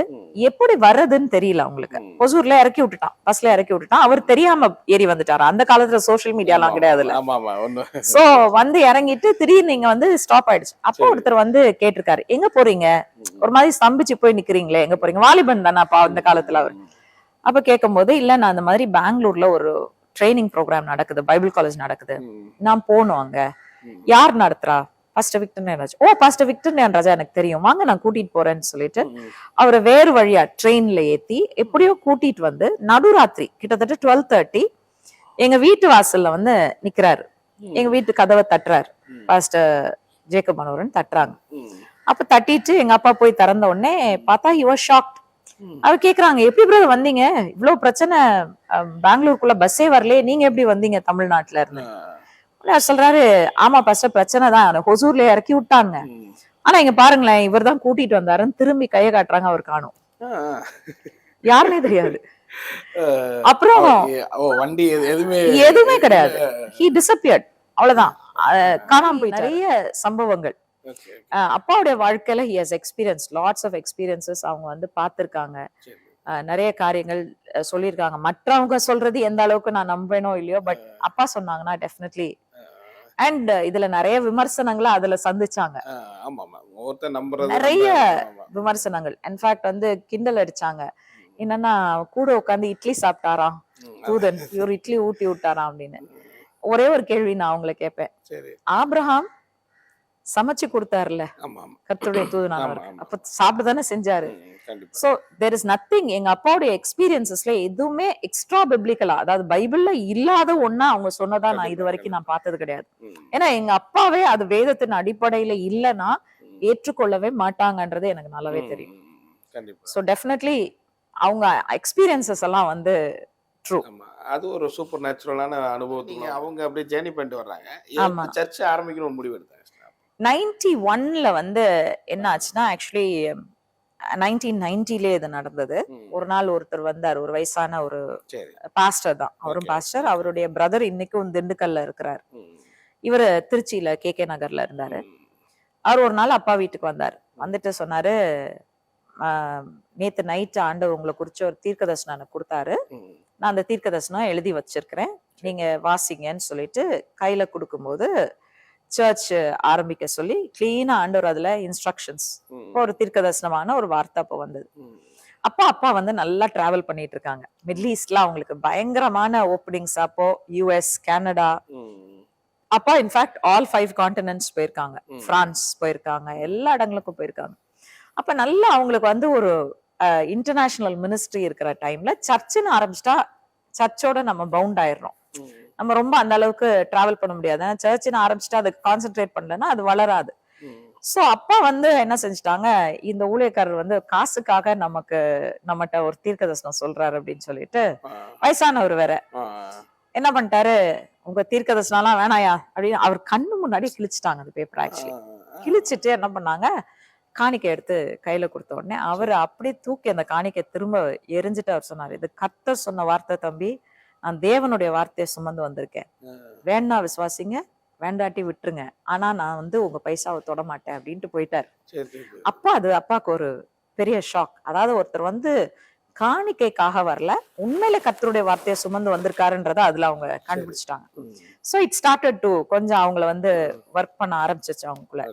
எப்படி வர்றதுன்னு தெரியல அவங்களுக்கு. ஹொசூர்ல இறக்கி விட்டுட்டான், பஸ்ல இறக்கி விட்டுட்டான். அவர் தெரியாம ஏறி வந்துட்டாரு. அந்த காலத்துல சோசியல் மீடியா எல்லாம் கிடையாதுல்ல. சோ வந்து இறங்கிட்டு திடீர்னு நீங்க வந்து ஸ்டாப் ஆயிடுச்சு. அப்போ ஒருத்தர் வந்து கேட்டிருக்காரு, எங்க போறீங்க, ஒரு மாதிரி ஸ்தம்பிச்சு போய் நிக்கிறீங்களே, எங்க போறீங்க? வாலிபன் தானேப்பா அந்த காலத்துல அவர். அப்ப கேட்கும் போது, இல்ல நான் அந்த மாதிரி பெங்களூர்ல ஒரு ட்ரைனிங் ப்ரோக்ராம் நடக்குது, பைபிள் காலேஜ் நடக்குது, நான் போகணும் அங்க. யார் நடத்துறா? Pastor Victor Gnanaraj. ஓ, பாஸ்டர் விக்டர் ஞானராஜா எனக்கு தெரியும், வாங்க நான் கூட்டிட்டு போறேன்னு சொல்லிட்டு அவரை வேறு வழியா ட்ரெயின்ல ஏத்தி எப்படியோ கூட்டிட்டு வந்து நடுராத்திரி கிட்டத்தட்ட 12:30 எங்க வீட்டு வாசல்ல வந்து நிக்கிறாரு. எங்க வீட்டு கதவை தட்டுறாரு. பாஸ்டர் ஜேக்கப் மனோகரன் தட்டுறாங்க. அப்ப தட்டிட்டு எங்க அப்பா போய் திறந்த உடனே பார்த்தா he was shocked. அவர் கேக்குறாங்க, எப்படி பிரதர் வந்தீங்க, இவ்வளவு பிரச்சனை, பெங்களூருக்குள்ள பஸ்ஸே வரலையே, நீங்க எப்படி வந்தீங்க தமிழ்நாட்டுல இருந்து? சொல்றாரு, ஆமா பாஸ்டர் பிரச்சனை தான், ஹொசூர்ல இறக்கி விட்டாங்க, ஆனா இங்க பாருங்களேன் இவர் தான் கூட்டிட்டு வந்தாருன்னு திரும்பி கையை காட்டுறாங்க, அவர் காணும், யாருன்னே தெரியாது. அப்புறம் வண்டி எதுவுமே கிடையாது, he disappeared, அவ்வளவுதான், காணாம போய். நிறைய சம்பவங்கள் அப்பாவுடைய வாழ்க்கையில he has experienced lots of experiences. அவங்க வந்து பார்த்திருக்காங்க, நிறைய காரியங்கள் சொல்லியிருக்காங்க. மற்றவங்க சொல்றது எந்த அளவுக்கு நான் நம்பேனோ இல்லையோ, பட் அப்பா சொன்னாங்கன்னா டெஃபினெட்லி. அண்ட் இதுல நிறைய விமர்சனங்களை அதுல சந்திச்சாங்க, நிறைய விமர்சனங்கள். இன்ஃபேக்ட் வந்து கிண்டல் அடிச்சாங்க, என்னன்னா கூட உட்காந்து இட்லி சாப்பிட்டாராம் தூதன், இவர் இட்லி ஊட்டி விட்டாராம் அப்படின்னு. ஒரே ஒரு கேள்வி நான் அவங்களை கேட்பேன், ஆபிரகாம் சமைச்சு கொடுத்தாருல கர்த்தருடைய தூதனானவர், அப்ப சாப்பிட்டு தானே செஞ்சாரு. சோ தேர் இஸ் நத்திங், எங்க அப்பாவுடைய எக்ஸ்பீரியன்சஸ்ல எதுவுமே எக்ஸ்ட்ரா பிப்ளிக்கலா, அதாவது பைபிள்ல இல்லாத ஒன்னா அவங்க சொன்னதா நான் இது வரைக்கும் நான் பார்த்தது கிடையாது. ஏன்னா எங்க அப்பாவே அது வேதத்தின் அடிப்படையில இல்லைன்னா ஏற்றுக்கொள்ளவே மாட்டாங்கன்றது எனக்கு நல்லாவே தெரியும். சோ டெஃபினெட்லி அவங்க எக்ஸ்பீரியன்சஸ் எல்லாம் வந்து ட்ரூ. அது ஒரு சூப்பர் நேச்சுரலான அனுபவத்துக்கு அவங்க அப்படியே ஜேர்னி பண்ணிட்டு வர்றாங்க. சர்ச் ஆரம்பிக்கணும் முடிவு எடுத்தாங்க. 91ல வந்து என்ன ஆச்சுன்னா, ஆக்சுவலி 1990லே இது நடந்தது. ஒரு நாள் ஒருத்தர் வந்தார், ஒரு வயசான ஒரு பாஸ்டர் தான், அவரும் பாஸ்டர், அவருடைய பிரதர் இன்னைக்கும் திண்டுக்கல்ல இருக்கிறார், இவரு திருச்சியில KK நகர்ல இருந்தாரு. அவர் ஒரு நாள் அப்பா வீட்டுக்கு வந்தார். வந்துட்டு சொன்னாரு, நேத்து நைட் ஆண்டவர் உங்களை குறிச்சு ஒரு தீர்க்க தரிசனம் எனக்கு கொடுத்தாரு, நான் அந்த தீர்க்க தரிசனம் எழுதி வச்சிருக்கிறேன், நீங்க வாசிங்கன்னு சொல்லிட்டு கையில கொடுக்கும்போது சர்ச் ஆரம்பிக்க சொல்லி கிளீனா ஆண்டவர் அதுல இன்ஸ்ட்ரக்ஷன்ஸ், ஒரு தீர்க்க தரிசனமான ஒரு வார்த்தை அப்போ வந்தது. அப்பா வந்து நல்லா டிராவல் பண்ணிட்டு இருக்காங்க. மிடில் ஈஸ்ட்ல அவங்களுக்கு பயங்கரமான ஓப்பனிங்ஸ். அப்போ US, கனடா, அப்பா இன்ஃபேக்ட் ஆல் 5 கான்டினென்ட்ஸ் போயிருக்காங்க, பிரான்ஸ் போயிருக்காங்க, எல்லா இடங்களுக்கும் போயிருக்காங்க. அப்ப நல்லா அவங்களுக்கு வந்து ஒரு இன்டர்நேஷனல் மினிஸ்ட்ரி இருக்கிற டைம்ல சர்ச்சுன்னு ஆரம்பிச்சிட்டா சர்ச்சோட நம்ம பவுண்ட் ஆயிடுறோம், நம்ம ரொம்ப அந்த அளவுக்கு டிராவல் பண்ண முடியாது. சர்ச்சுன்னு ஆரம்பிச்சுட்டு அதுக்கு கான்சென்ட்ரேட் பண்ணலன்னா அது வளராது. சோ அப்பா வந்து என்ன செஞ்சுட்டாங்க, இந்த ஊழியக்காரர் வந்து காசுக்காக நம்மகிட்ட ஒரு தீர்க்க தரிசனம் சொல்றாரு அப்படின்னு சொல்லிட்டு, வயசானவர் வேற, என்ன பண்ணிட்டாரு, உங்க தீர்க்க தரிசனம் வேணாயா அப்படின்னு அவர் கண்ணு முன்னாடி கிழிச்சிட்டாங்க அந்த பேப்பர். ஆக்சுவலி கிழிச்சிட்டு என்ன பண்ணாங்க, காணிக்கை எடுத்து கையில கொடுத்த உடனே அவர் அப்படியே தூக்கி அந்த காணிக்கை திரும்ப எரிஞ்சிட்டு அவர் சொன்னாரு, இது கர்த்தர் சொன்ன வார்த்தை தம்பி, நான் தேவனுடைய வார்த்தையை சுமந்து வந்திருக்கேன், வேணா விசுவாசிங்க, வேண்டாட்டி விட்டுருங்க, ஆனா நான் வந்து உங்க பைசாவை தொட மாட்டேன் அப்படின்ட்டு போயிட்டாரு. அப்பாவுக்கு ஒரு பெரிய ஷாக். அதாவது ஒருத்தர் வந்து காணிக்கைக்காக வரல, உண்மையில கர்த்தருடைய வார்த்தையை சுமந்து வந்திருக்காருன்றத அதுல அவங்க கண்டுபிடிச்சிட்டாங்க. சோ இட் ஸ்டார்டட் டு கொஞ்சம் அவங்கள வந்து ஒர்க் பண்ண ஆரம்பிச்சிச்சு அவங்களுக்குள்ள.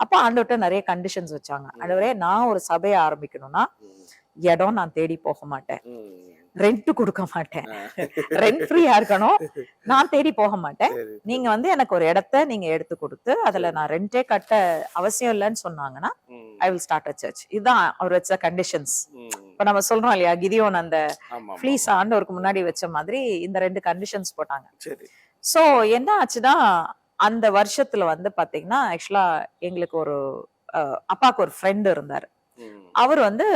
அப்ப ஆண்டவர்கிட்ட நிறைய கண்டிஷன்ஸ் வச்சாங்க. ஆண்டவரே, நான் ஒரு சபையை ஆரம்பிக்கணும்னா இடம் நான் தேடி போக மாட்டேன், ரெண்ட் கொடுக்க மாட்டேன், ரெண்ட் ஃப்ரீயா இருக்கணும், நான் தேடி போக மாட்டேன், நீங்க வந்து எனக்கு ஒரு இடத்த நீங்க எடுத்து கொடுத்து அதுல நான் ரெண்டே கட்ட அவசியம் இல்லைன்னு சொன்னாங்கன்னா I will start a search. இதுதான் அவர் வச்ச கண்டிஷன்ஸ். இப்ப நம்ம சொல்றோம் இல்லையா, கிதியோன் அந்த ஃப்ளீஸ் ஆண்டவருக்கு முன்னாடி வச்ச மாதிரி இந்த 2 கண்டிஷன்ஸ் போட்டாங்க. சோ என்ன ஆச்சுன்னா, அந்த வருஷத்துல வந்து பாத்தீங்கன்னா ஆக்சுவலா எங்களுக்கு ஒரு அப்பாவுக்கு ஒரு ஃப்ரெண்ட் இருந்தாரு. அவர் வந்து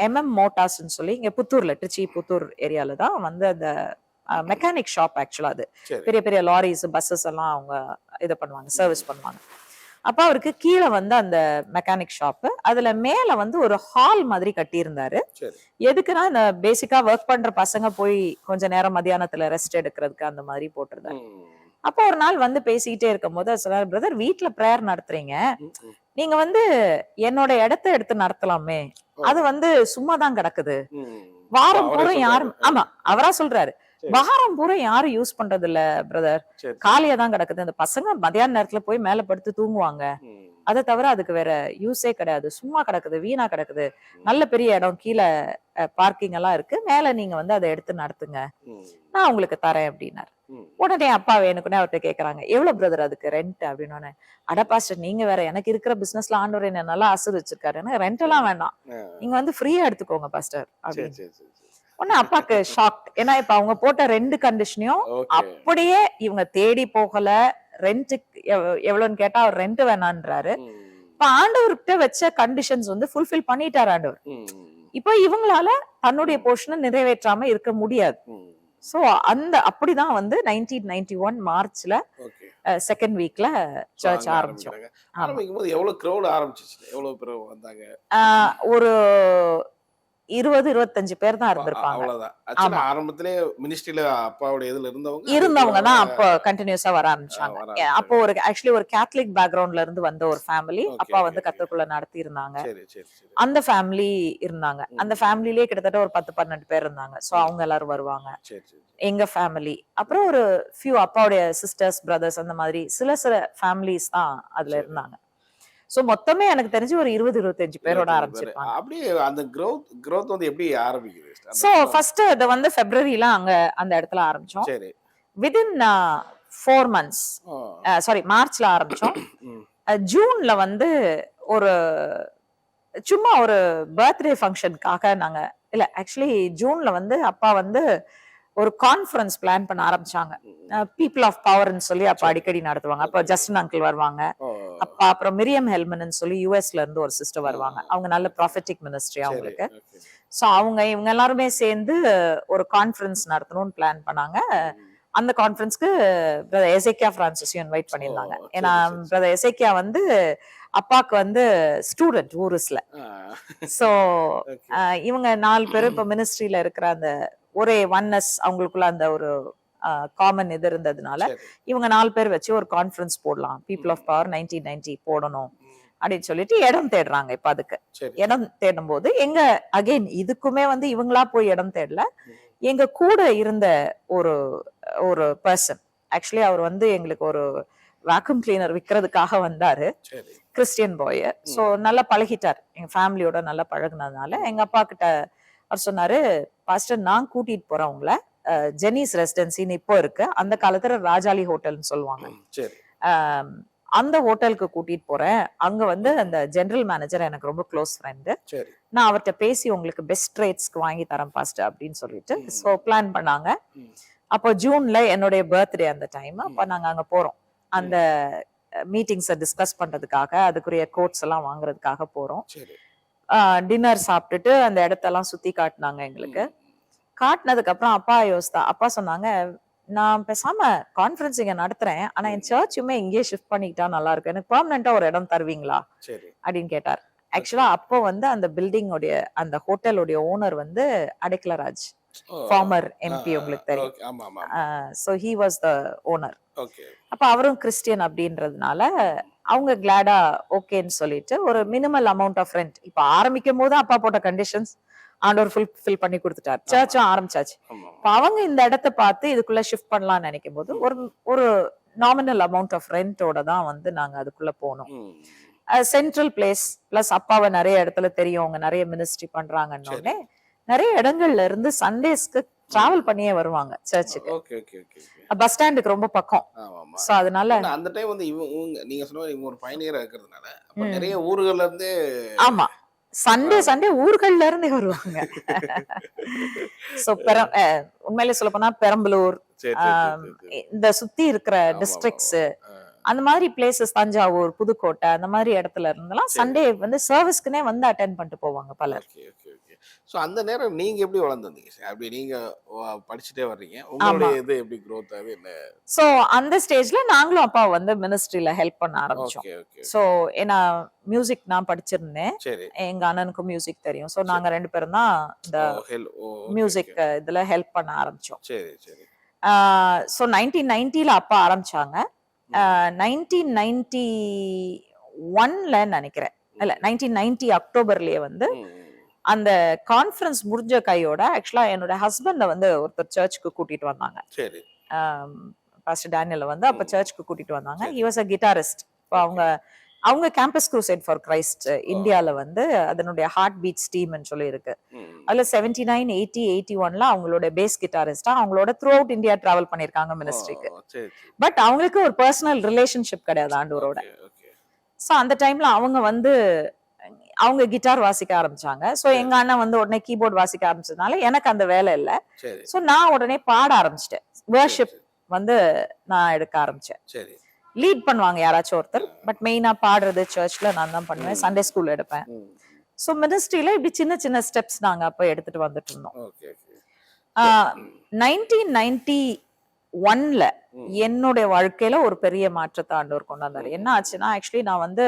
MM மோட்டார்ஸ்ன்னு சொல்லி இங்க புத்தூர்ல, திருச்சி புத்தூர் ஏரியால தான் வந்து அந்த மெக்கானிக் ஷாப். ஆக்சுவலா அது பெரிய பெரிய லாரிஸ், பஸ்ஸஸ் எல்லாம் அவங்க இதை பண்ணுவாங்க, சர்வீஸ் பண்ணுவாங்க. அப்ப அவருக்கு கீழே வந்து அந்த மெக்கானிக் ஷாப், அதுல மேல வந்து ஒரு ஹால் மாதிரி கட்டி இருந்தாரு. எதுக்குன்னா இந்த பேசிக்கா ஒர்க் பண்ற பசங்க போய் கொஞ்ச நேரம் மத்தியானத்துல ரெஸ்ட் எடுக்கிறதுக்கு அந்த மாதிரி போட்டிருந்தாரு. அப்போ ஒரு நாள் வந்து பேசிக்கிட்டே இருக்கும்போது சொன்னாரு, பிரதர் வீட்ல பிரேயர் நடத்துறீங்க, நீங்க வந்து என்னோட இடத்த எடுத்து நடத்தலாமே, அது வந்து சும்மா தான் கிடக்குது, வாரம் அவரே பூரா சொல்றாரு. யாரும், ஆமா அவரா சொல்றாரு, சரி. வாரம் பூரா யாரும் யூஸ் பண்றது இல்ல பிரதர், சரி. காலியா தான் கிடக்குது, இந்த பசங்க மதியான நேரத்துல போய் மேல படுத்து தூங்குவாங்க, ம். அதை தவிர அதுக்கு வேற யூஸே கிடையாது, சும்மா கிடக்குது, வீணா கிடக்குது, நல்ல பெரிய இடம் கீழே பார்க்கிங் எல்லாம் இருக்கு, மேல நீங்க வந்து அதை எடுத்து நடத்துங்க, ம். நான் உங்களுக்கு தரேன் அப்படின்னாரு. ம். உடனே அப்பா வேணுக்குனே அவர்கிட்ட கேக்குறாங்க, எவ்வளவு பிரதர் அதுக்கு ரெண்ட் அப்படின்னு. அட பாஸ்டர் நீங்க வேற, எனக்கு இருக்கிற பிசினஸ்ல ஆண்டவர் என்ன நல்லா ஆசீர்வச்சிருக்காரு, எனக்கு ரெண்ட் எல்லாம் வேண்டாம், நீங்க வந்து ஃப்ரீயா எடுத்துக்கோங்க பாஸ்டர் சரி, அப்படின்னு. சரி, சரி, சரி. உடனே அப்பாக்கு ஷாக், ஏன்னா இப்ப அவங்க போட்ட ரெண்டு கண்டிஷனையும் ஓகே. அப்படியே இவங்க தேடி போகல, ரெண்ட்டுக்கு எவ்வளவுன்னு கேட்டா அவர் ரெண்ட் வேணான்றாரு. ம். இப்ப ஆண்டவர்கிட்ட வச்ச கண்டிஷன்ஸ் வந்து ஃபுல்ஃபில் பண்ணிட்டாரு ஆண்டவர். ம். இப்ப இவங்களால தன்னுடைய போர்ஷனை நிறைவேற்றாம இருக்க முடியாது. ம். சோ அந்த அப்படிதான் வந்து 1991 மார்ச்ல ஓகே. செகண்ட் வீக்ல So, சர்ச் அங்க ஆரம்பிச்சோம். ஆரம்பிக்கிறாங்க. ஆமா. ஆரம்பிக்கும்போது எவ்வளவு crowd ஆரம்பிச்சுச்சு? எவ்வளவு பேர் வந்தாங்க? ஒரு 20-25 பேர் தான் இருந்திருப்பாங்க. அவ்வளவுதான். ஆக்சுவலா ஆமா. ஆரம்பத்திலே மினிஸ்ட்ரியில அப்பாவுடைய இதுல இருந்தவங்க இருந்தவங்க தான் அதுக்கு அப்ப கண்டினியூஸா வர ஆரம்பிச்சாங்க. வர அப்போ ஒரு ஆக்சுவலி ஒரு கேத்தலிக் பேக்ரவுண்ட்ல இருந்து வந்த ஒரு ஃபேமிலி ஓகே, அப்பா ஓகே, வந்து ஓகே. கத்தருக்குள்ள நடத்தி இருந்தாங்க. சரி, சரி, சரி. அந்த ஃபேமிலி இருந்தாங்க. ம். அந்த ஃபேமிலிலே கிட்டத்தட்ட ஒரு 10-12 பேர் இருந்தாங்க. சோ அவங்க எல்லாரும் வருவாங்க. சரி, சரி. எங்க ஃபேமிலி, அப்புறம் ஒரு ஃபியூ அப்பாவுடைய சிஸ்டர்ஸ், பிரதர்ஸ், அந்த மாதிரி சில ஃபேமிலிஸ் தான் அதுல சரி. இருந்தாங்க. சோ மொத்தமே எனக்கு தெரிஞ்சு ஒரு 20-25 பேரோட 25 பேரு. ஆரம்பிச்சிருப்பாங்க. அப்படியே அந்த growth வந்து எப்படி ஆரம்பிக்குது? அந்த சோ ஃபர்ஸ்ட் இது வந்து பிப்ரவரியில அங்க அந்த இடத்துல ஆரம்பிச்சோம். சரி. வித்தின் 4 months, ஆ. சாரி மார்ச்ல ஆரம்பிச்சோம். ம். ஜூன்ல வந்து ஒரு சும்மா ஒரு பர்த்டே ஃபங்க்ஷனுக்காக நாங்க, இல்ல ஆக்சுவலி ஜூன்ல வந்து அப்பா வந்து ஒரு கான்ஃபரன்ஸ் பிளான் பண்ண ஆரம்பிச்சாங்க. பீப்புள் ஆஃப் பவர்னு சொல்லி அப்ப அடிக்கடி நடத்துவாங்க. அப்ப ஜஸ்டின் அங்கிள் வருவாங்க. ஓ. அப்பா அப்புறம் மிரியம் ஹெல்மன் சொல்லி யூஎஸ்ல இருந்து ஒரு சிஸ்டர் வருவாங்க. அவங்க நல்ல ப்ராஃபெட்டிக் மினிஸ்ட்ரி சரி. அவங்களுக்கு. ஓகே. சோ இவங்க எல்லாருமே சேர்ந்து ஒரு கான்ஃபரன்ஸ் நடத்தணும்னு பிளான் பண்ணாங்க. அந்த கான்ஃபரன்ஸ்க்கு பிரதர் எசேக்கியா பிரான்சிஸையும் இன்வைட் பண்ணியிருந்தாங்க. ஓ, ஏன்னா சரி, சரி, பிரதர் எசேக்கியா வந்து அப்பாக்கு வந்து ஸ்டூடெண்ட் ஊருஸ்ல. ஆ. So okay. இவங்க 4 பேரும் இப்ப மினிஸ்ட்ரியில இருக்கிற அந்த ஒரே ஒன்னஸ், அவங்களுக்குள்ள அந்த ஒரு காமன் இது இருந்ததுனால சரி. இவங்க 4 பேர் வச்சு ஒரு கான்ஃபரன்ஸ் போடலாம், பீப்புள் ஆஃப் பவர் 1990 போடணும் ம். அப்படின்னு சொல்லிட்டு இடம் தேடுறாங்க. இப்ப அதுக்கு சரி. இடம் தேடும் போது எங்க அகைன் இதுக்குமே வந்து இவங்களா போய் இடம் தேடல, ம். எங்க கூட இருந்த ஒரு ஒரு பர்சன், ஆக்சுவலி அவர் வந்து எங்களுக்கு ஒரு வேக்யூம் கிளீனர் விற்கிறதுக்காக வந்தாரு, சரி. கிறிஸ்டியன் பாய். சோ நல்லா பழகிட்டார், எங்க ஃபேமிலியோட நல்லா பழகுனதுனால எங்க அப்பா கிட்ட அவர் சொன்னாரு, பாஸ்டர் நான் கூட்டிட்டு போறேன் உங்களை ஜெனிஸ் ரெசிடென்சின்னு இப்போ இருக்கு, அந்த காலத்துல ராஜாலி ஹோட்டல்னு சொல்லுவாங்க, சரி. அந்த ஹோட்டலுக்கு கூட்டிட்டு போறேன், அங்க வந்து அந்த ஜெனரல் மேனேஜர் எனக்கு ரொம்ப க்ளோஸ் ஃப்ரெண்டு, சரி. நான் அவர்கிட்ட பேசி உங்களுக்கு பெஸ்ட் ரேட்ஸ்க்கு வாங்கி தரேன் பாஸ்டர் அப்படின்னு சொல்லிட்டு சோ பிளான் பண்ணாங்க. ம். அப்போ ஜூன்ல என்னுடைய பர்த்டே அந்த டைம். அப்ப நாங்க அங்க போறோம், அந்த மீட்டிங்ஸை டிஸ்கஸ் பண்றதுக்காக, அதுக்குரிய கோட்ஸ் எல்லாம் வாங்குறதுக்காக போறோம். சரி. டின்னர் சாப்பிட்டுட்டு அந்த இடத்தெல்லாம் சுத்தி காட்டினாங்க எங்களுக்கு. காட்டினதுக்கு அப்புறம் அப்பா சொன்னாங்க, நான் பேசாம கான்ஃபரன்ஸ் இங்க நடத்துறேன், ஆனா என் சர்ச்சுமே இங்கேயே ஷிஃப்ட் பண்ணிக்கிட்டா நல்லா இருக்கும், எனக்கு பெர்மனண்டா ஒரு இடம் தருவீங்களா சரி. அப்படின்னு கேட்டார். ஆக்சுவலா அப்போ வந்து அந்த பில்டிங்கோடைய அந்த ஹோட்டலுடைய ஓனர் வந்து அடைக்கலராஜ், ஃபார்மர் எம்பி, உங்களுக்கு தெரியும். ஓகே. ஆமா, ஆமா. So he was the owner. Okay. அப்ப அவரும் கிறிஸ்டியன் அப்படின்றதுனால அவங்க கிளாடா ஓகேன்னு சொல்லிட்டு ஒரு மினிமல் அமௌண்ட் ஆஃப் ரெண்ட், இப்ப ஆரம்பிக்கும் போது அப்பா போட்ட கண்டிஷன்ஸ் ஆண்டவர் ஃபுல்ஃபில் பண்ணி கொடுத்துட்டார், சர்ச்சும் ஆரம்பிச்சாச்சு. ஆமா. இப்ப அவங்க இந்த இடத்த பார்த்து இதுக்குள்ள ஷிஃப்ட் பண்ணலாம்னு நினைக்கும் போது ஒரு நாமினல் அமௌண்ட் ஆஃப் ரெண்டோட தான் வந்து நாங்க அதுக்குள்ள போனோம். ம். சென்ட்ரல் பிளேஸ் பிளஸ் அப்பாவை நிறைய இடத்துல தெரியும், அவங்க நிறைய மினிஸ்ட்ரி பண்றாங்கன்னொடனே நிறைய இடங்கள்ல இருந்து சண்டேஸ்க்கு டிராவல் பண்ணியே வருவாங்க சர்ச்சுக்கு. Okay, okay, okay, okay. Bus ஸ்டாண்டுக்கு ரொம்ப பக்கம். ஆமா, ஆமா. சோ அதனால ஏன்னா அந்த டைம் வந்து இவங்க நீங்க சொன்ன மாதிரி இவங்க ஒரு பயணியரா இருக்கிறதுனால அப்ப நிறைய ஊர்கள்ல இருந்து ஆமா சண்டே ஊர்கள்ல இருந்து வருவாங்க. சோ உண்மையிலே சொல்ல போனா பெரம்பலூர், சரி, சரி, சரி, சரி. இந்த சுத்தி இருக்கிற ஆமா, டிஸ்ட்ரிக்ட்ஸ், ஆமா. அந்த மாதிரி பிளேசஸ், தஞ்சாவூர், புதுக்கோட்டை, அந்த மாதிரி இடத்துல இருந்தெல்லாம் சண்டே வந்து சர்வீஸ்க்குனே வந்து அட்டென்ட் பண்ணிட்டு போவாங்க பலர். Okay, okay, okay. சோ அந்த நேரம் நீங்க எப்படி வளர்ந்து வந்தீங்க? அப்படி நீங்க படிச்சுட்டே வர்றீங்க, உங்களுடைய இது எப்படி growth ஆகுது என்ன? சோ அந்த ஸ்டேஜ்ல நாங்களும் அப்பா வந்து மினிஸ்ட்ரியில ஹெல்ப் பண்ண ஆரம்பிச்சோம். Okay, okay. சோ ஏன்னா மியூசிக் நான் படிச்சிருந்தேன், சரி. எங்க அண்ணனுக்கும் மியூசிக் தெரியும். சோ நாங்க 2 பேரும் தான் இந்த ஓ, ஓகே, மியூசிக் ஓகே. இதுல ஹெல்ப் பண்ண ஆரம்பிச்சோம். சரி, சரி. ஸோ 1990ல அப்பா ஆரம்பிச்சாங்க. 1991ல நினைக்கிறேன், இல்ல 1990 அக்டோபர்லயே வந்து அந்த கான்ஃபரன்ஸ் முடிஞ்ச கையோட ஆக்சுவலா என்னோட ஹஸ்பண்ட வந்து ஒருத்தர் சர்ச்சுக்கு கூட்டிட்டு வந்தாங்க. சரி. பாஸ்டர் டேனியல் வந்து அப்ப சர்ச்சுக்கு கூட்டிட்டு வந்தாங்க. He was a guitarist. அவங்க கேம்பஸ் க்ரூசைட் ஃபார் கிரைஸ்ட் இந்தியால வந்து அதனுடைய ஹார்ட் பீட்ஸ் டீம்னு சொல்லி இருக்கு. அதுல 79, 80, 81ல அவங்களோட பேஸ் கிட்டாரிஸ்டா அவங்களோட த்ரூ அவுட் இந்தியா டிராவல் பண்ணிருக்காங்க மினிஸ்ட்ரிக்கு. பட் அவங்களுக்கு ஒரு பர்சனல் ரிலேஷன்ஷிப் கிடையாது ஆண்டவரோட. ஸோ அந்த டைம்ல அவங்க வந்து அவங்க கிட்டார் வாசிக்க ஆரம்பிச்சாங்க. ஸோ எங்க அண்ணன் வந்து உடனே கீபோர்ட் வாசிக்க ஆரம்பிச்சதுனால எனக்கு அந்த வேலை இல்லை. ஸோ நான் உடனே பாட ஆரம்பிச்சிட்டேன். வர்ஷிப் வந்து நான் எடுக்க ஆரம்பிச்சேன். லீட் பண்ணுவாங்க யாராச்சும் ஒருத்தர், பட் மெயினா பாடுறது சர்ச்ல நான் தான் பண்ணுவேன். சண்டே ஸ்கூல் எடுப்பேன். ஸோ மினிஸ்ட்ரியில இப்படி சின்ன சின்ன ஸ்டெப்ஸ் நாங்க அப்ப எடுத்துட்டு வந்துட்டு இருந்தோம். 1991ல என்னுடைய வாழ்க்கையில ஒரு பெரிய மாற்றத்தை ஆண்டவர் கொண்டு வந்தாரு. என்ன ஆச்சுன்னா, ஆக்சுவலி நான் வந்து